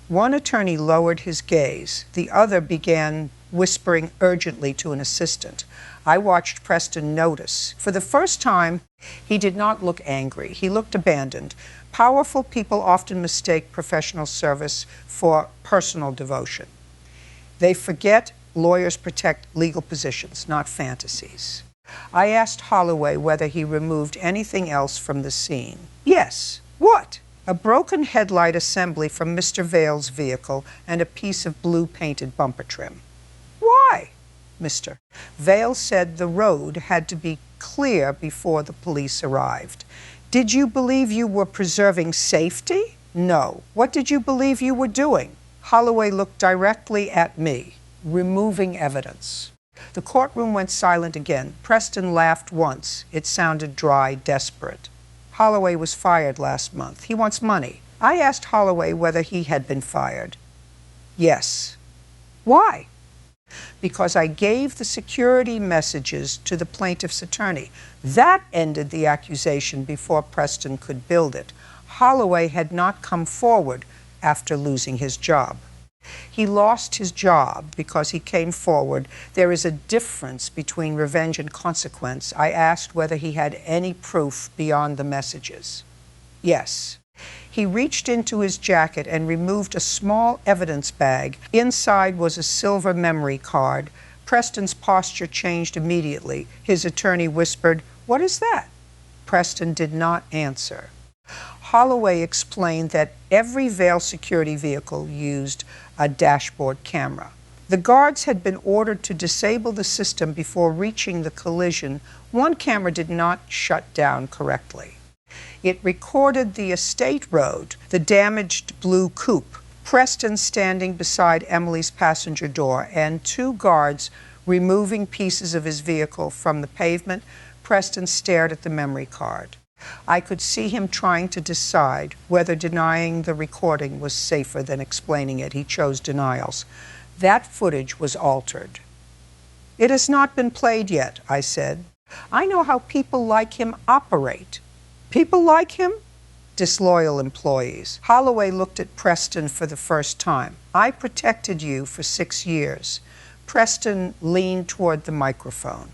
One attorney lowered his gaze. The other began whispering urgently to an assistant. I watched Preston notice. For the first time, he did not look angry. He looked abandoned. Powerful people often mistake professional service for personal devotion. They forget lawyers protect legal positions, not fantasies. I asked Holloway whether he removed anything else from the scene. Yes. What? A broken headlight assembly from Mr. Vale's vehicle and a piece of blue painted bumper trim. Why? Mr. Vale said the road had to be clear before the police arrived. Did you believe you were preserving safety? No. What did you believe you were doing? Holloway looked directly at me. Removing evidence. The courtroom went silent again. Preston laughed once. It sounded dry, desperate. Holloway was fired last month. He wants money. I asked Holloway whether he had been fired. Yes. Why? Because I gave the security messages to the plaintiff's attorney. That ended the accusation before Preston could build it. Holloway had not come forward after losing his job. He lost his job because he came forward. There is a difference between revenge and consequence. I asked whether he had any proof beyond the messages. Yes. He reached into his jacket and removed a small evidence bag. Inside was a silver memory card. Preston's posture changed immediately. His attorney whispered, "What is that?" Preston did not answer. Holloway explained that every Vale security vehicle used a dashboard camera. The guards had been ordered to disable the system before reaching the collision. One camera did not shut down correctly. It recorded the estate road, the damaged blue coupe, Preston standing beside Emily's passenger door, and 2 guards removing pieces of his vehicle from the pavement. Preston stared at the memory card. I could see him trying to decide whether denying the recording was safer than explaining it. He chose denials. That footage was altered. It has not been played yet, I said. I know how people like him operate. People like him? Disloyal employees. Holloway looked at Preston for the first time. I protected you for 6 years. Preston leaned toward the microphone.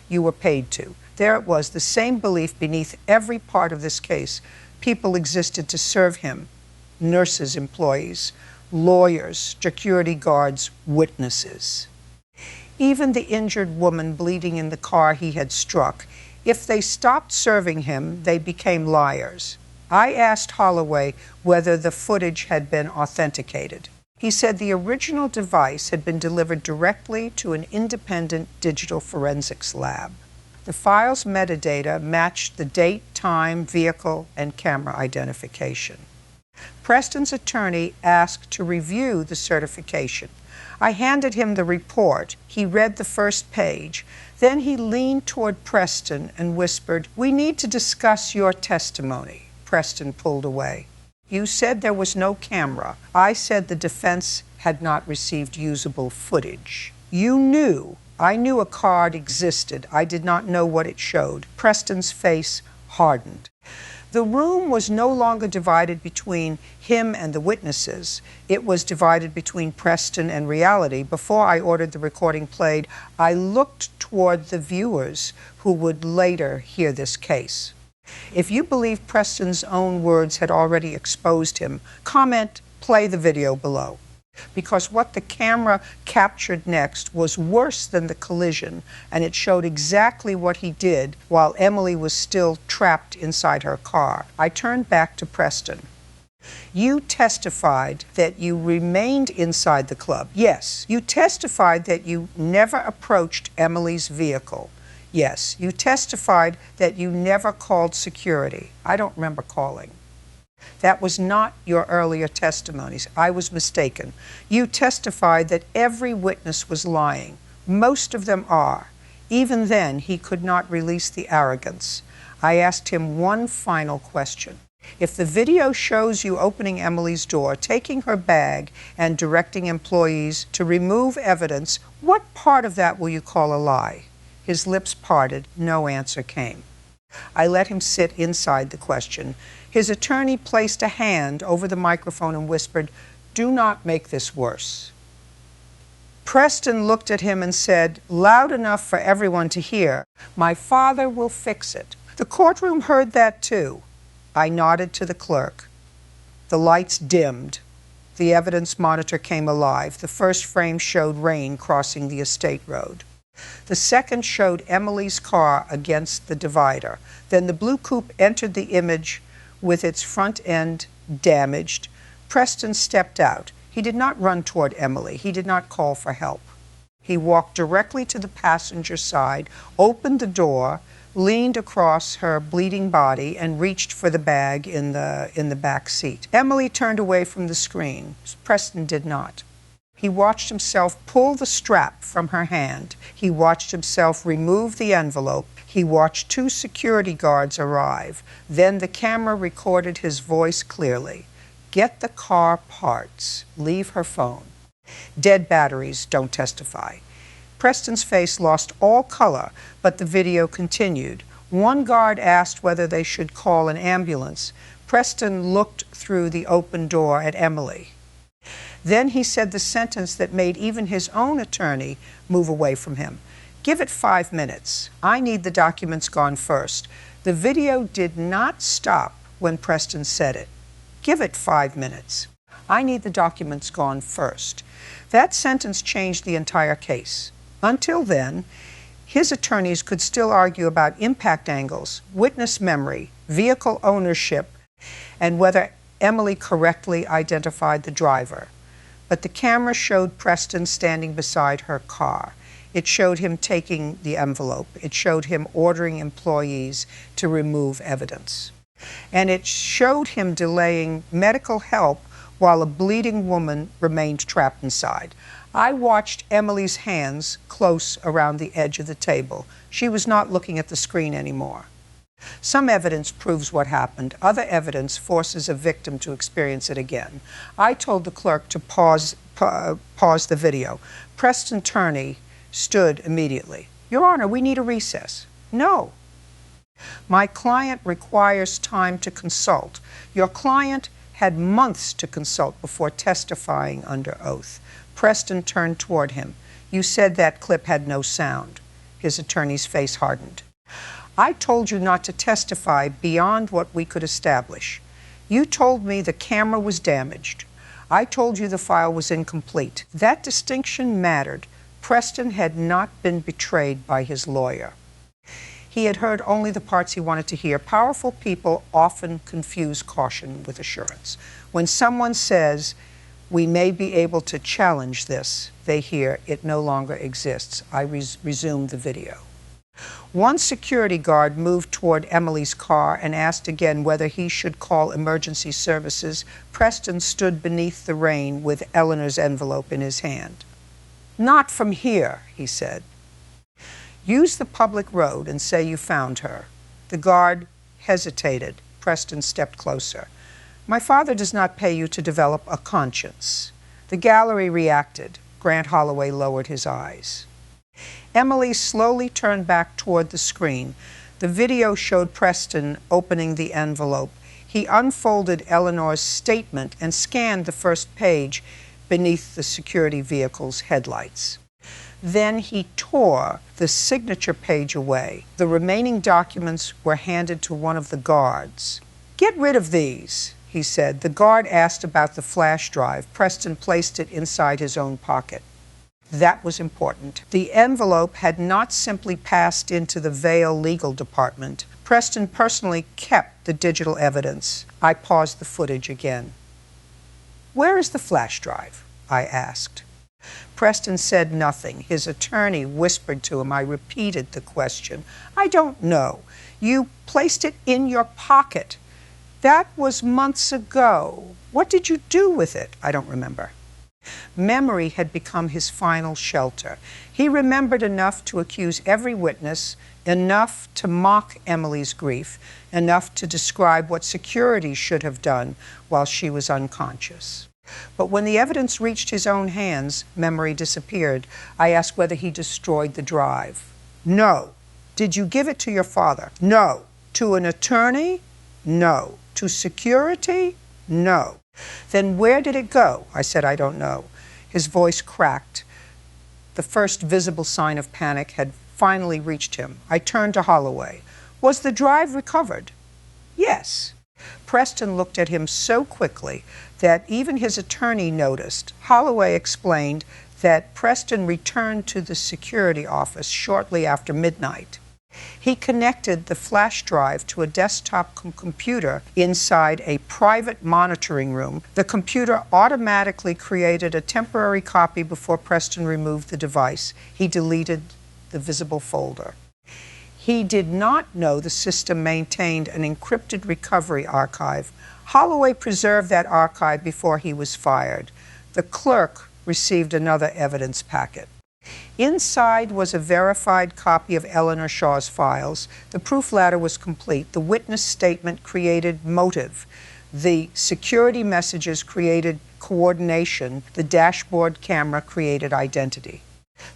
You were paid to. There it was, the same belief beneath every part of this case. People existed to serve him. Nurses, employees. lawyers, security guards, witnesses. Even the injured woman bleeding in the car he had struck, if they stopped serving him, they became liars. I asked Holloway whether the footage had been authenticated. He said the original device had been delivered directly to an independent digital forensics lab. The file's metadata matched the date, time, vehicle, and camera identification. Preston's attorney asked to review the certification. I handed him the report. He read the first page. Then he leaned toward Preston and whispered, "We need to discuss your testimony." Preston pulled away. "You said there was no camera. I said the defense had not received usable footage. You knew. I knew a card existed. I did not know what it showed." Preston's face hardened. The room was no longer divided between him and the witnesses. It was divided between Preston and reality. Before I ordered the recording played, I looked toward the viewers who would later hear this case. If you believe Preston's own words had already exposed him, comment, play the video below. Because what the camera captured next was worse than the collision, and it showed exactly what he did while Emily was still trapped inside her car. I turned back to Preston. "You testified that you remained inside the club." "Yes." "You testified that you never approached Emily's vehicle." "Yes." "You testified that you never called security." "I don't remember calling." "That was not your earlier testimonies. I was mistaken." "You testified that every witness was lying." "Most of them are." Even then, he could not release the arrogance. I asked him one final question. "If the video shows you opening Emily's door, taking her bag, and directing employees to remove evidence, what part of that will you call a lie?" His lips parted. No answer came. I let him sit inside the question. His attorney placed a hand over the microphone and whispered, "Do not make this worse." Preston looked at him and said, loud enough for everyone to hear, "My father will fix it." The courtroom heard that too. I nodded to the clerk. The lights dimmed. The evidence monitor came alive. The first frame showed rain crossing the estate road. The second showed Emily's car against the divider. Then the blue coupe entered the image with its front end damaged. Preston stepped out. He did not run toward Emily. He did not call for help. He walked directly to the passenger side, opened the door, leaned across her bleeding body, and reached for the bag in the back seat. Emily turned away from the screen. Preston did not. He watched himself pull the strap from her hand. He watched himself remove the envelope. He watched 2 security guards arrive. Then the camera recorded his voice clearly. "Get the car parts. Leave her phone. Dead batteries don't testify." Preston's face lost all color, but the video continued. One guard asked whether they should call an ambulance. Preston looked through the open door at Emily. Then he said the sentence that made even his own attorney move away from him. "Give it 5 minutes. I need the documents gone first." The video did not stop when Preston said it. "Give it 5 minutes. I need the documents gone first." That sentence changed the entire case. Until then, his attorneys could still argue about impact angles, witness memory, vehicle ownership, and whether Emily correctly identified the driver. But the camera showed Preston standing beside her car. It showed him taking the envelope. It showed him ordering employees to remove evidence. And it showed him delaying medical help while a bleeding woman remained trapped inside. I watched Emily's hands close around the edge of the table. She was not looking at the screen anymore. Some evidence proves what happened. Other evidence forces a victim to experience it again. I told the clerk to pause the video. Preston Turney stood immediately. "Your Honor, we need a recess." "No. My client requires time to consult. Your client had months to consult before testifying under oath." Preston turned toward him. "You said that clip had no sound." His attorney's face hardened. "I told you not to testify beyond what we could establish. You told me the camera was damaged. I told you the file was incomplete. That distinction mattered. Preston had not been betrayed by his lawyer. He had heard only the parts he wanted to hear. Powerful people often confuse caution with assurance. When someone says, "We may be able to challenge this," they hear, "It no longer exists." I resumed the video. One security guard moved toward Emily's car and asked again whether he should call emergency services. Preston stood beneath the rain with Eleanor's envelope in his hand. "Not from here," he said. "Use the public road and say you found her." The guard hesitated. Preston stepped closer. "My father does not pay you to develop a conscience." The gallery reacted. Grant Holloway lowered his eyes. Emily slowly turned back toward the screen. The video showed Preston opening the envelope. He unfolded Eleanor's statement and scanned the first page beneath the security vehicle's headlights. Then he tore the signature page away. The remaining documents were handed to one of the guards. "Get rid of these," he said. The guard asked about the flash drive. Preston placed it inside his own pocket. That was important. The envelope had not simply passed into the Vail legal department. Preston personally kept the digital evidence. I paused the footage again. "Where is the flash drive?" I asked. Preston said nothing. His attorney whispered to him. I repeated the question. "I don't know. You placed it in your pocket. That was months ago. What did you do with it?" "I don't remember." Memory had become his final shelter. He remembered enough to accuse every witness, enough to mock Emily's grief, enough to describe what security should have done while she was unconscious. But when the evidence reached his own hands, memory disappeared. I asked whether he destroyed the drive. "No." "Did you give it to your father?" "No." "To an attorney?" "No." "To security?" "No." "Then where did it go?" I said, "I don't know." His voice cracked. The first visible sign of panic had finally reached him. I turned to Holloway. "Was the drive recovered?" "Yes." Preston looked at him so quickly that even his attorney noticed. Holloway explained that Preston returned to the security office shortly after midnight. He connected the flash drive to a desktop computer inside a private monitoring room. The computer automatically created a temporary copy before Preston removed the device. He deleted the visible folder. He did not know the system maintained an encrypted recovery archive. Holloway preserved that archive before he was fired. The clerk received another evidence packet. Inside was a verified copy of Eleanor Shaw's files. The proof ladder was complete. The witness statement created motive. The security messages created coordination. The dashboard camera created identity.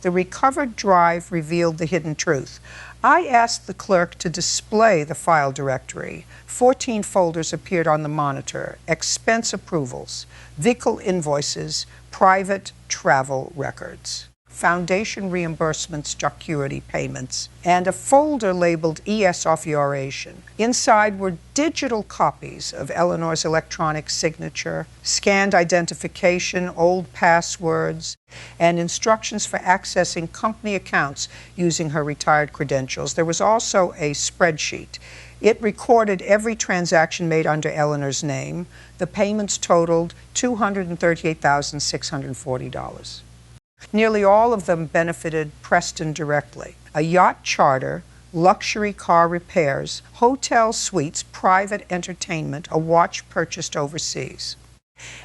The recovered drive revealed the hidden truth. I asked the clerk to display the file directory. 14 folders appeared on the monitor: expense approvals, vehicle invoices, private travel records, foundation reimbursements, security payments, and a folder labeled ES authorization. Inside were digital copies of Eleanor's electronic signature, scanned identification, old passwords, and instructions for accessing company accounts using her retired credentials. There was also a spreadsheet. It recorded every transaction made under Eleanor's name. The payments totaled $238,640. Nearly all of them benefited Preston directly. A yacht charter, luxury car repairs, hotel suites, private entertainment, a watch purchased overseas,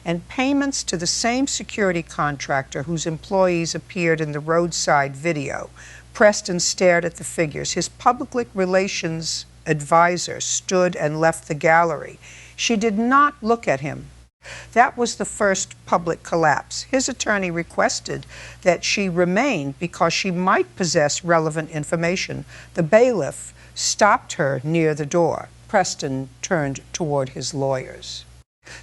and payments to the same security contractor whose employees appeared in the roadside video. Preston stared at the figures. His public relations advisor stood and left the gallery. She did not look at him. That was the first public collapse. His attorney requested that she remain because she might possess relevant information. The bailiff stopped her near the door. Preston turned toward his lawyers.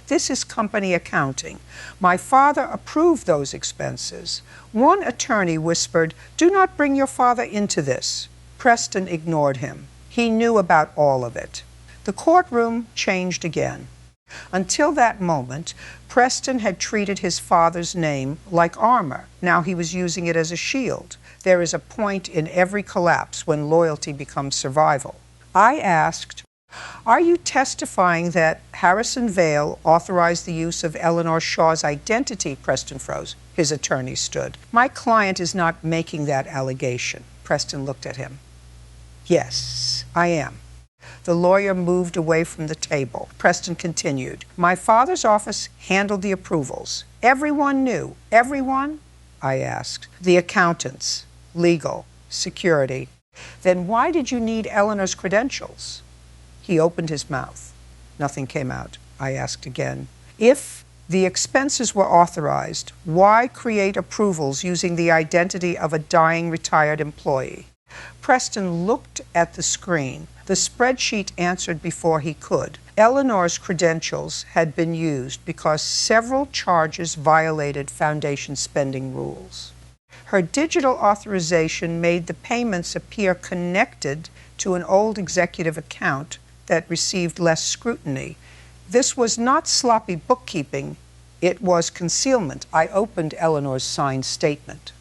"This is company accounting. My father approved those expenses." One attorney whispered, "Do not bring your father into this." Preston ignored him. He knew about all of it. The courtroom changed again. Until that moment, Preston had treated his father's name like armor. Now he was using it as a shield. There is a point in every collapse when loyalty becomes survival. I asked, "Are you testifying that Harrison Vale authorized the use of Eleanor Shaw's identity?" Preston froze. His attorney stood. "My client is not making that allegation." Preston looked at him. "Yes, I am." The lawyer moved away from the table. Preston continued, "My father's office handled the approvals. Everyone knew." "Everyone?" I asked. "The accountants, legal, security." "Then why did you need Eleanor's credentials?" He opened his mouth. Nothing came out. I asked again, "If the expenses were authorized, why create approvals using the identity of a dying retired employee?" Preston looked at the screen. The spreadsheet answered before he could. Eleanor's credentials had been used because several charges violated foundation spending rules. Her digital authorization made the payments appear connected to an old executive account that received less scrutiny. This was not sloppy bookkeeping, it was concealment. I opened Eleanor's signed statement.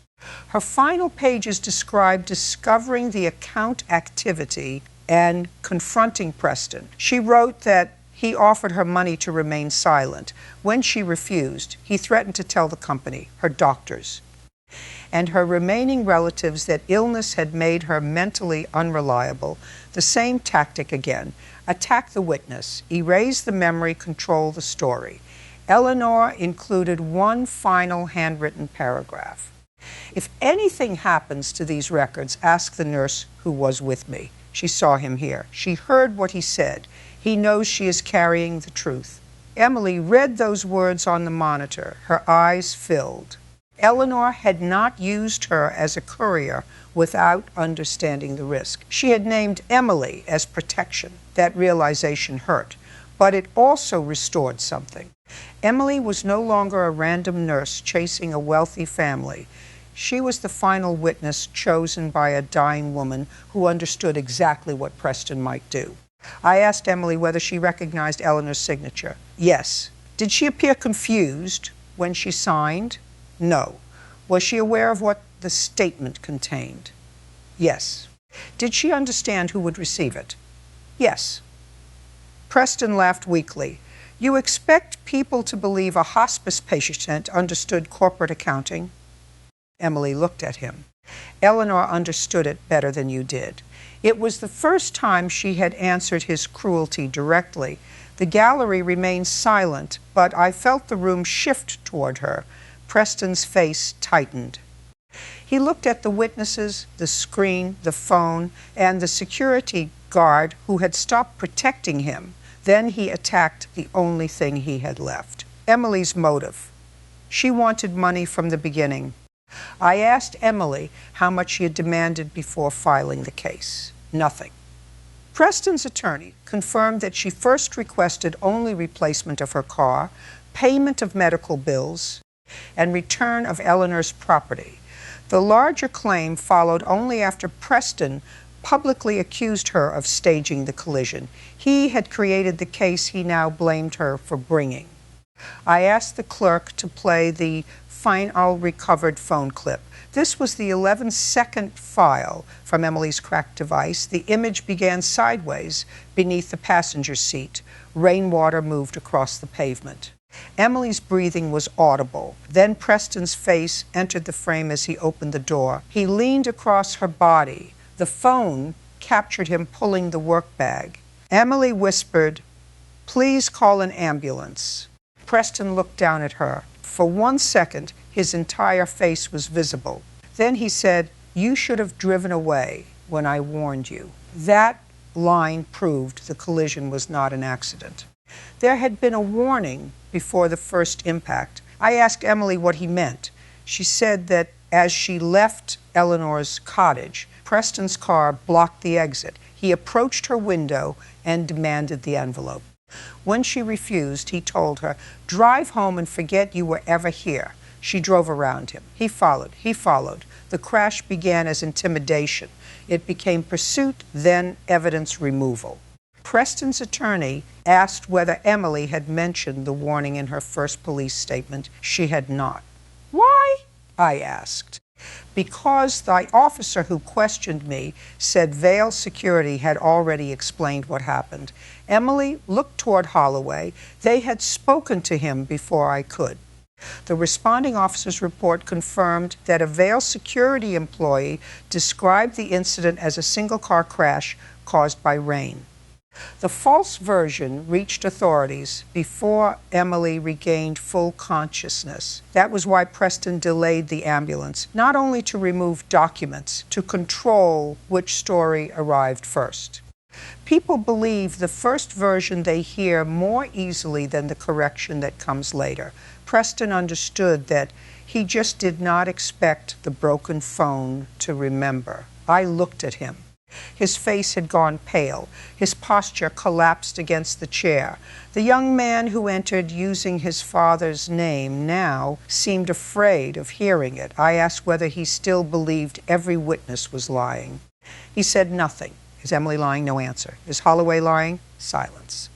Her final pages described discovering the account activity and confronting Preston. She wrote that he offered her money to remain silent. When she refused, he threatened to tell the company, her doctors, and her remaining relatives that illness had made her mentally unreliable. The same tactic again. Attack the witness, erase the memory, control the story. Eleanor included one final handwritten paragraph. "If anything happens to these records, ask the nurse who was with me. She saw him here. She heard what he said. He knows she is carrying the truth." Emily read those words on the monitor. Her eyes filled. Eleanor had not used her as a courier without understanding the risk. She had named Emily as protection. That realization hurt, but it also restored something. Emily was no longer a random nurse chasing a wealthy family. She was the final witness chosen by a dying woman who understood exactly what Preston might do. I asked Emily whether she recognized Eleanor's signature. Yes. Did she appear confused when she signed? No. Was she aware of what the statement contained? Yes. Did she understand who would receive it? Yes. Preston laughed weakly. "You expect people to believe a hospice patient understood corporate accounting?" Emily looked at him. "Eleanor understood it better than you did." It was the first time she had answered his cruelty directly. The gallery remained silent, but I felt the room shift toward her. Preston's face tightened. He looked at the witnesses, the screen, the phone, and the security guard who had stopped protecting him. Then he attacked the only thing he had left. Emily's motive. She wanted money from the beginning. I asked Emily how much she had demanded before filing the case. Nothing. Preston's attorney confirmed that she first requested only replacement of her car, payment of medical bills, and return of Eleanor's property. The larger claim followed only after Preston publicly accused her of staging the collision. He had created the case he now blamed her for bringing. I asked the clerk to play the final recovered phone clip. This was the 11-second file from Emily's cracked device. The image began sideways beneath the passenger seat. Rainwater moved across the pavement. Emily's breathing was audible. Then Preston's face entered the frame as he opened the door. He leaned across her body. The phone captured him pulling the work bag. Emily whispered, "Please call an ambulance." Preston looked down at her. For 1 second, his entire face was visible. Then he said, "You should have driven away when I warned you." That line proved the collision was not an accident. There had been a warning before the first impact. I asked Emily what he meant. She said that as she left Eleanor's cottage, Preston's car blocked the exit. He approached her window and demanded the envelope. When she refused, he told her, "Drive home and forget you were ever here." She drove around him. He followed. He followed. The crash began as intimidation. It became pursuit, then evidence removal. Preston's attorney asked whether Emily had mentioned the warning in her first police statement. She had not. "Why?" I asked. "Because the officer who questioned me said Vail Security had already explained what happened." Emily looked toward Holloway. They had spoken to him before I could. The responding officer's report confirmed that a Vail Security employee described the incident as a single-car crash caused by rain. The false version reached authorities before Emily regained full consciousness. That was why Preston delayed the ambulance, not only to remove documents, to control which story arrived first. People believe the first version they hear more easily than the correction that comes later. Preston understood that he just did not expect the broken phone to remember. I looked at him. His face had gone pale. His posture collapsed against the chair. The young man who entered using his father's name now seemed afraid of hearing it. I asked whether he still believed every witness was lying. He said nothing. Is Emily lying? No answer. Is Holloway lying? Silence.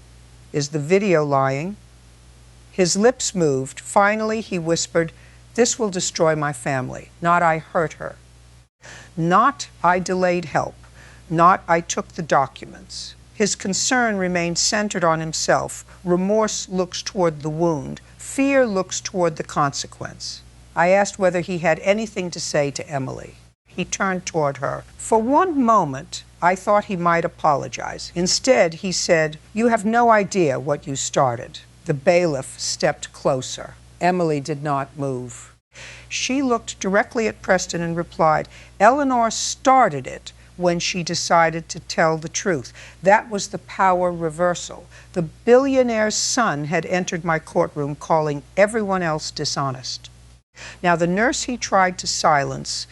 Is the video lying? His lips moved. Finally, he whispered, "This will destroy my family, not I hurt her. Not I delayed help. Not I took the documents." His concern remained centered on himself. Remorse looks toward the wound. Fear looks toward the consequence. I asked whether he had anything to say to Emily. He turned toward her. For one moment, I thought he might apologize. Instead, he said, "You have no idea what you started." The bailiff stepped closer. Emily did not move. She looked directly at Preston and replied, "Eleanor started it when she decided to tell the truth. That was the power reversal. The billionaire's son had entered my courtroom calling everyone else dishonest." Now, the nurse he tried to silence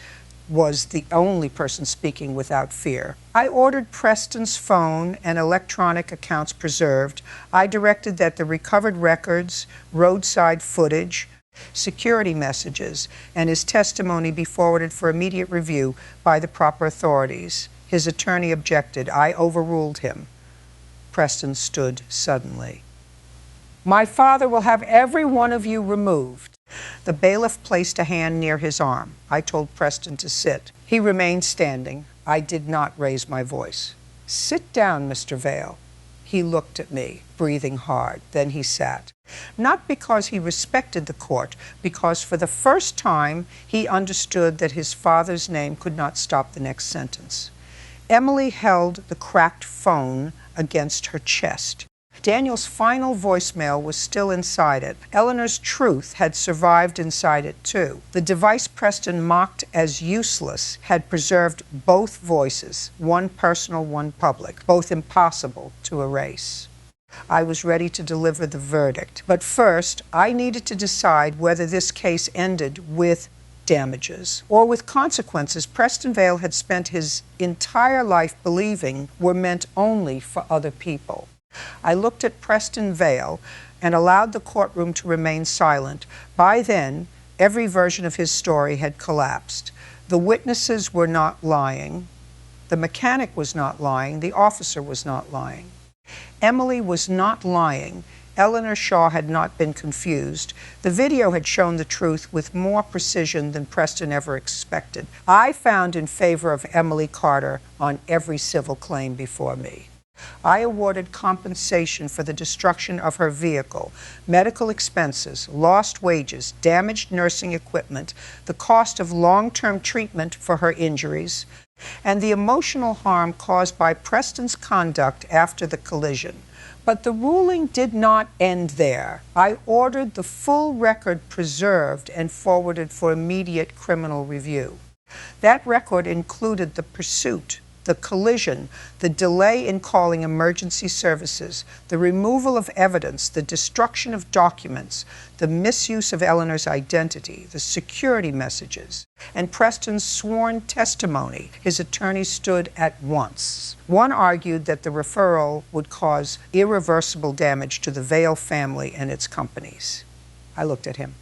was the only person speaking without fear. I ordered Preston's phone and electronic accounts preserved. I directed that the recovered records, roadside footage, security messages, and his testimony be forwarded for immediate review by the proper authorities. His attorney objected. I overruled him. Preston stood suddenly. "My father will have every one of you removed." The bailiff placed a hand near his arm. I told Preston to sit. He remained standing. I did not raise my voice. "Sit down, Mr. Vail." He looked at me, breathing hard. Then he sat. Not because he respected the court, because for the first time he understood that his father's name could not stop the next sentence. Emily held the cracked phone against her chest. Daniel's final voicemail was still inside it. Eleanor's truth had survived inside it, too. The device Preston mocked as useless had preserved both voices, one personal, one public, both impossible to erase. I was ready to deliver the verdict. But first, I needed to decide whether this case ended with damages or with consequences Preston Vail had spent his entire life believing were meant only for other people. I looked at Preston Vail and allowed the courtroom to remain silent. By then, every version of his story had collapsed. The witnesses were not lying. The mechanic was not lying. The officer was not lying. Emily was not lying. Eleanor Shaw had not been confused. The video had shown the truth with more precision than Preston ever expected. I found in favor of Emily Carter on every civil claim before me. I awarded compensation for the destruction of her vehicle, medical expenses, lost wages, damaged nursing equipment, the cost of long-term treatment for her injuries, and the emotional harm caused by Preston's conduct after the collision. But the ruling did not end there. I ordered the full record preserved and forwarded for immediate criminal review. That record included the pursuit, the collision, the delay in calling emergency services, the removal of evidence, the destruction of documents, the misuse of Eleanor's identity, the security messages, and Preston's sworn testimony. His attorney stood at once. One argued that the referral would cause irreversible damage to the Vail family and its companies. I looked at him.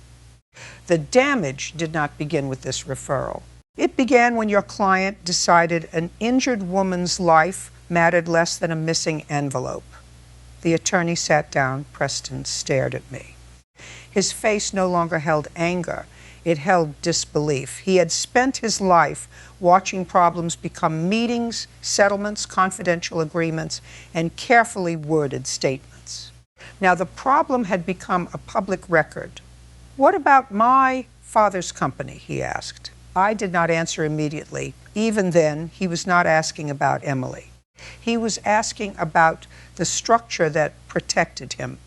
The damage did not begin with this referral. It began when your client decided an injured woman's life mattered less than a missing envelope. The attorney sat down. Preston stared at me. His face no longer held anger. It held disbelief. He had spent his life watching problems become meetings, settlements, confidential agreements, and carefully worded statements. Now the problem had become a public record. "What about my father's company?" he asked. I did not answer immediately. Even then, he was not asking about Emily. He was asking about the structure that protected him.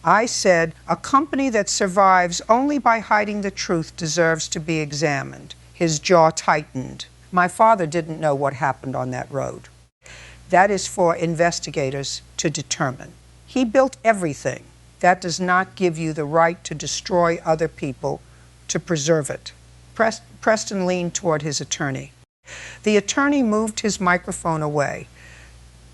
I said, "A company that survives only by hiding the truth deserves to be examined." His jaw tightened. My father didn't know what happened on that road. That is for investigators to determine. He built everything. That does not give you the right to destroy other people to preserve it. Preston leaned toward his attorney. The attorney moved his microphone away.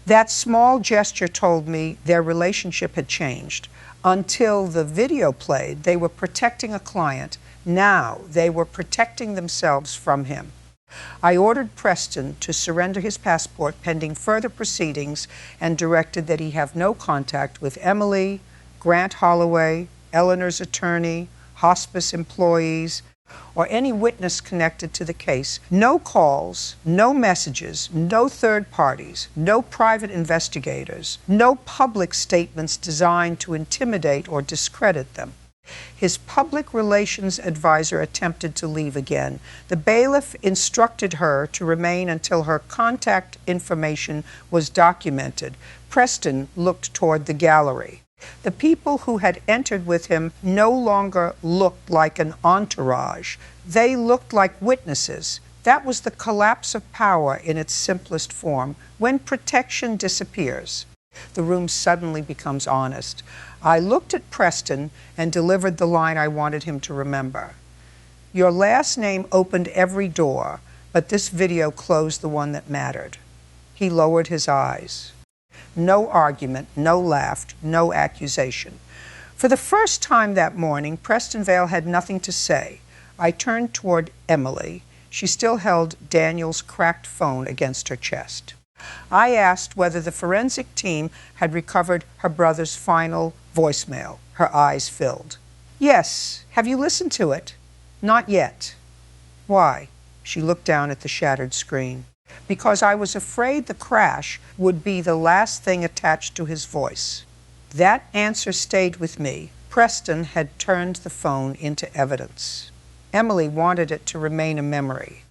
That small gesture told me their relationship had changed. Until the video played, they were protecting a client. Now they were protecting themselves from him. I ordered Preston to surrender his passport pending further proceedings and directed that he have no contact with Emily, Grant Holloway, Eleanor's attorney, hospice employees, or any witness connected to the case. No calls, no messages, no third parties, no private investigators, no public statements designed to intimidate or discredit them. His public relations advisor attempted to leave again. The bailiff instructed her to remain until her contact information was documented. Preston looked toward the gallery. The people who had entered with him no longer looked like an entourage. They looked like witnesses. That was the collapse of power in its simplest form. When protection disappears, the room suddenly becomes honest. I looked at Preston and delivered the line I wanted him to remember. "Your last name opened every door, but this video closed the one that mattered." He lowered his eyes. No argument, no laugh, no accusation. For the first time that morning, Preston Vale had nothing to say. I turned toward Emily. She still held Daniel's cracked phone against her chest. I asked whether the forensic team had recovered her brother's final voicemail. Her eyes filled. "Yes. Have you listened to it?" "Not yet." "Why?" She looked down at the shattered screen. "Because I was afraid the crash would be the last thing attached to his voice." That answer stayed with me. Preston had turned the phone into evidence. Emily wanted it to remain a memory.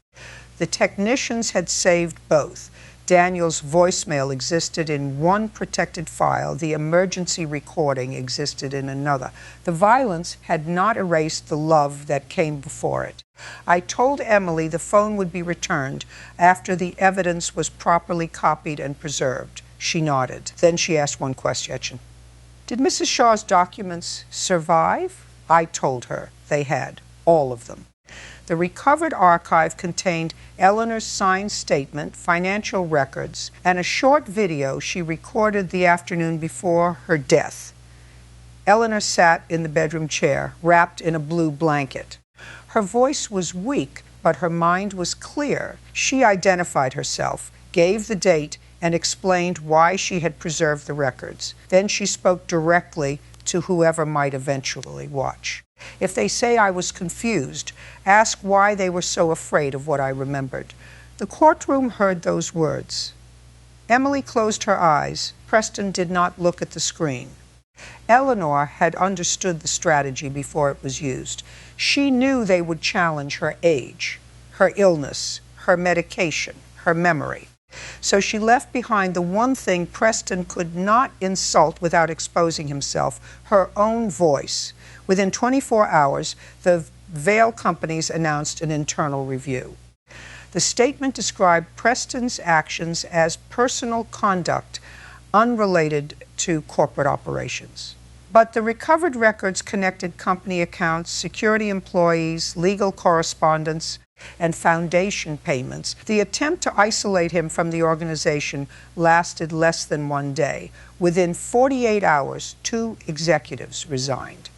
The technicians had saved both. Daniel's voicemail existed in one protected file. The emergency recording existed in another. The violence had not erased the love that came before it. I told Emily the phone would be returned after the evidence was properly copied and preserved. She nodded. Then she asked one question. "Did Mrs. Shaw's documents survive?" I told her they had, all of them. The recovered archive contained Eleanor's signed statement, financial records, and a short video she recorded the afternoon before her death. Eleanor sat in the bedroom chair, wrapped in a blue blanket. Her voice was weak, but her mind was clear. She identified herself, gave the date, and explained why she had preserved the records. Then she spoke directly to whoever might eventually watch. If they say I was confused, ask why they were so afraid of what I remembered. The courtroom heard those words. Emily closed her eyes. Preston did not look at the screen. Eleanor had understood the strategy before it was used. She knew they would challenge her age, her illness, her medication, her memory. So she left behind the one thing Preston could not insult without exposing himself, her own voice. Within 24 hours, the Vale companies announced an internal review. The statement described Preston's actions as personal conduct unrelated to corporate operations. But the recovered records connected company accounts, security employees, legal correspondence, and foundation payments. The attempt to isolate him from the organization lasted less than one day. Within 48 hours, 2 executives resigned.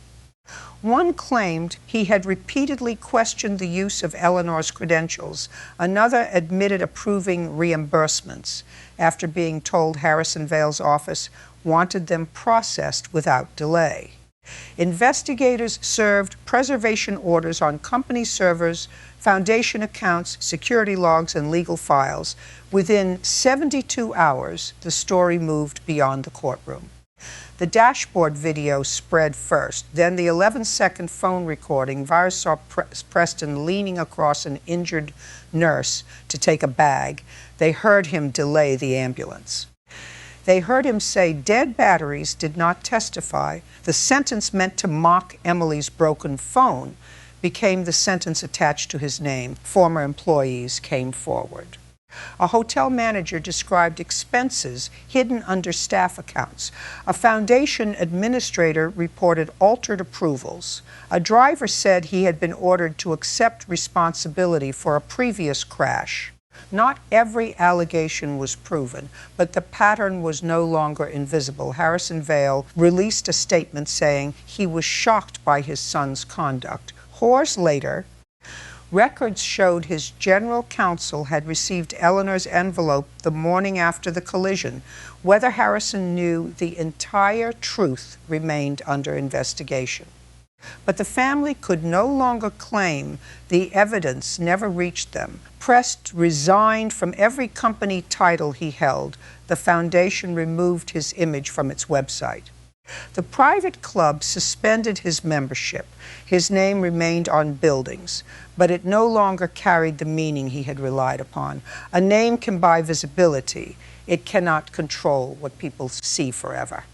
One claimed he had repeatedly questioned the use of Eleanor's credentials. Another admitted approving reimbursements after being told Harrison Vale's office wanted them processed without delay. Investigators served preservation orders on company servers, foundation accounts, security logs, and legal files. Within 72 hours, the story moved beyond the courtroom. The dashboard video spread first. Then the 11-second phone recording virus saw Preston leaning across an injured nurse to take a bag. They heard him delay the ambulance. They heard him say dead batteries did not testify. The sentence meant to mock Emily's broken phone became the sentence attached to his name. Former employees came forward. A hotel manager described expenses hidden under staff accounts. A foundation administrator reported altered approvals. A driver said he had been ordered to accept responsibility for a previous crash. Not every allegation was proven, but the pattern was no longer invisible. Harrison Vale released a statement saying he was shocked by his son's conduct. Hours later, records showed his general counsel had received Eleanor's envelope the morning after the collision. Whether Harrison knew the entire truth remained under investigation. But the family could no longer claim the evidence never reached them. Prest resigned from every company title he held. The foundation removed his image from its website. The private club suspended his membership. His name remained on buildings, but it no longer carried the meaning he had relied upon. A name can buy visibility. It cannot control what people see forever.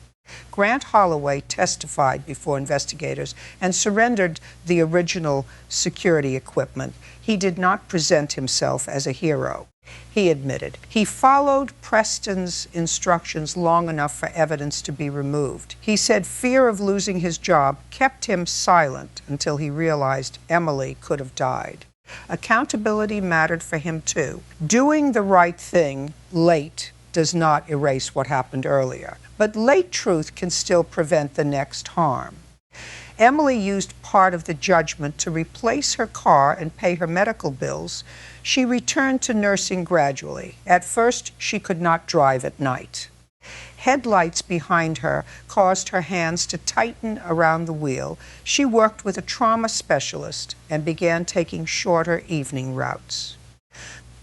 Grant Holloway testified before investigators and surrendered the original security equipment. He did not present himself as a hero. He admitted he followed Preston's instructions long enough for evidence to be removed. He said fear of losing his job kept him silent until he realized Emily could have died. Accountability mattered for him too. Doing the right thing late does not erase what happened earlier, but late truth can still prevent the next harm. Emily used part of the judgment to replace her car and pay her medical bills. She returned to nursing gradually. At first, she could not drive at night. Headlights behind her caused her hands to tighten around the wheel. She worked with a trauma specialist and began taking shorter evening routes.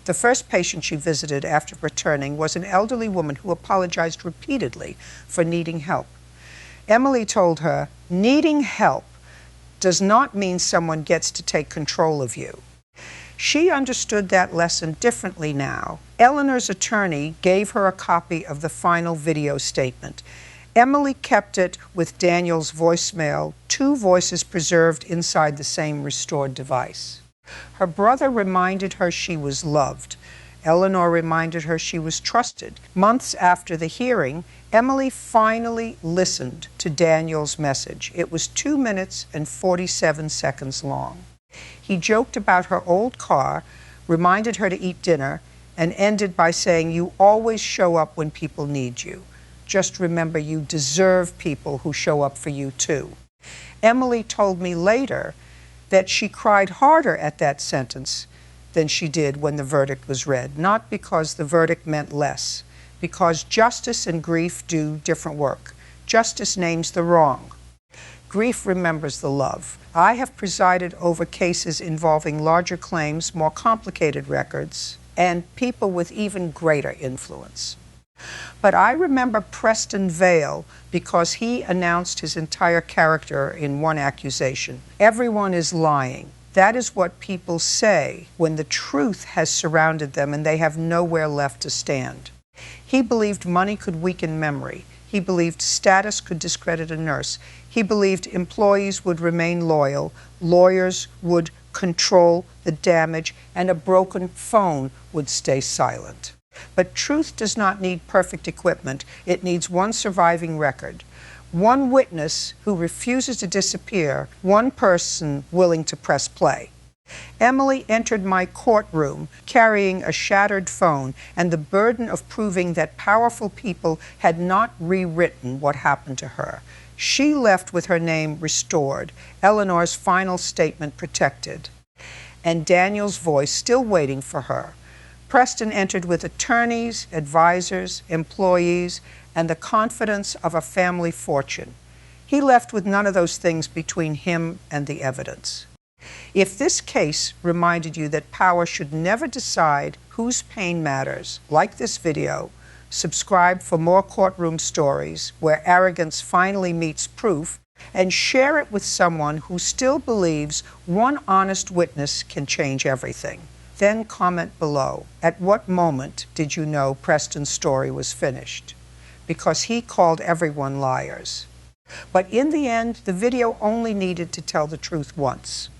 The first patient she visited after returning was an elderly woman who apologized repeatedly for needing help. Emily told her, needing help does not mean someone gets to take control of you. She understood that lesson differently now. Eleanor's attorney gave her a copy of the final video statement. Emily kept it with Daniel's voicemail, 2 voices preserved inside the same restored device. Her brother reminded her she was loved. Eleanor reminded her she was trusted. Months after the hearing, Emily finally listened to Daniel's message. It was 2 minutes and 47 seconds long. He joked about her old car, reminded her to eat dinner, and ended by saying, "You always show up when people need you. Just remember you deserve people who show up for you too." Emily told me later that she cried harder at that sentence than she did when the verdict was read, not because the verdict meant less, because justice and grief do different work. Justice names the wrong. Grief remembers the love. I have presided over cases involving larger claims, more complicated records, and people with even greater influence. But I remember Preston Vale because he announced his entire character in one accusation. Everyone is lying. That is what people say when the truth has surrounded them and they have nowhere left to stand. He believed money could weaken memory. He believed status could discredit a nurse. He believed employees would remain loyal, lawyers would control the damage, and a broken phone would stay silent. But truth does not need perfect equipment. It needs one surviving record, one witness who refuses to disappear, one person willing to press play. Emily entered my courtroom carrying a shattered phone and the burden of proving that powerful people had not rewritten what happened to her. She left with her name restored, Eleanor's final statement protected, and Daniel's voice still waiting for her. Preston entered with attorneys, advisors, employees, and the confidence of a family fortune. He left with none of those things between him and the evidence. If this case reminded you that power should never decide whose pain matters, like this video, subscribe for more courtroom stories where arrogance finally meets proof, and share it with someone who still believes one honest witness can change everything. Then comment below, at what moment did you know Preston's story was finished? Because he called everyone liars. But in the end, the video only needed to tell the truth once.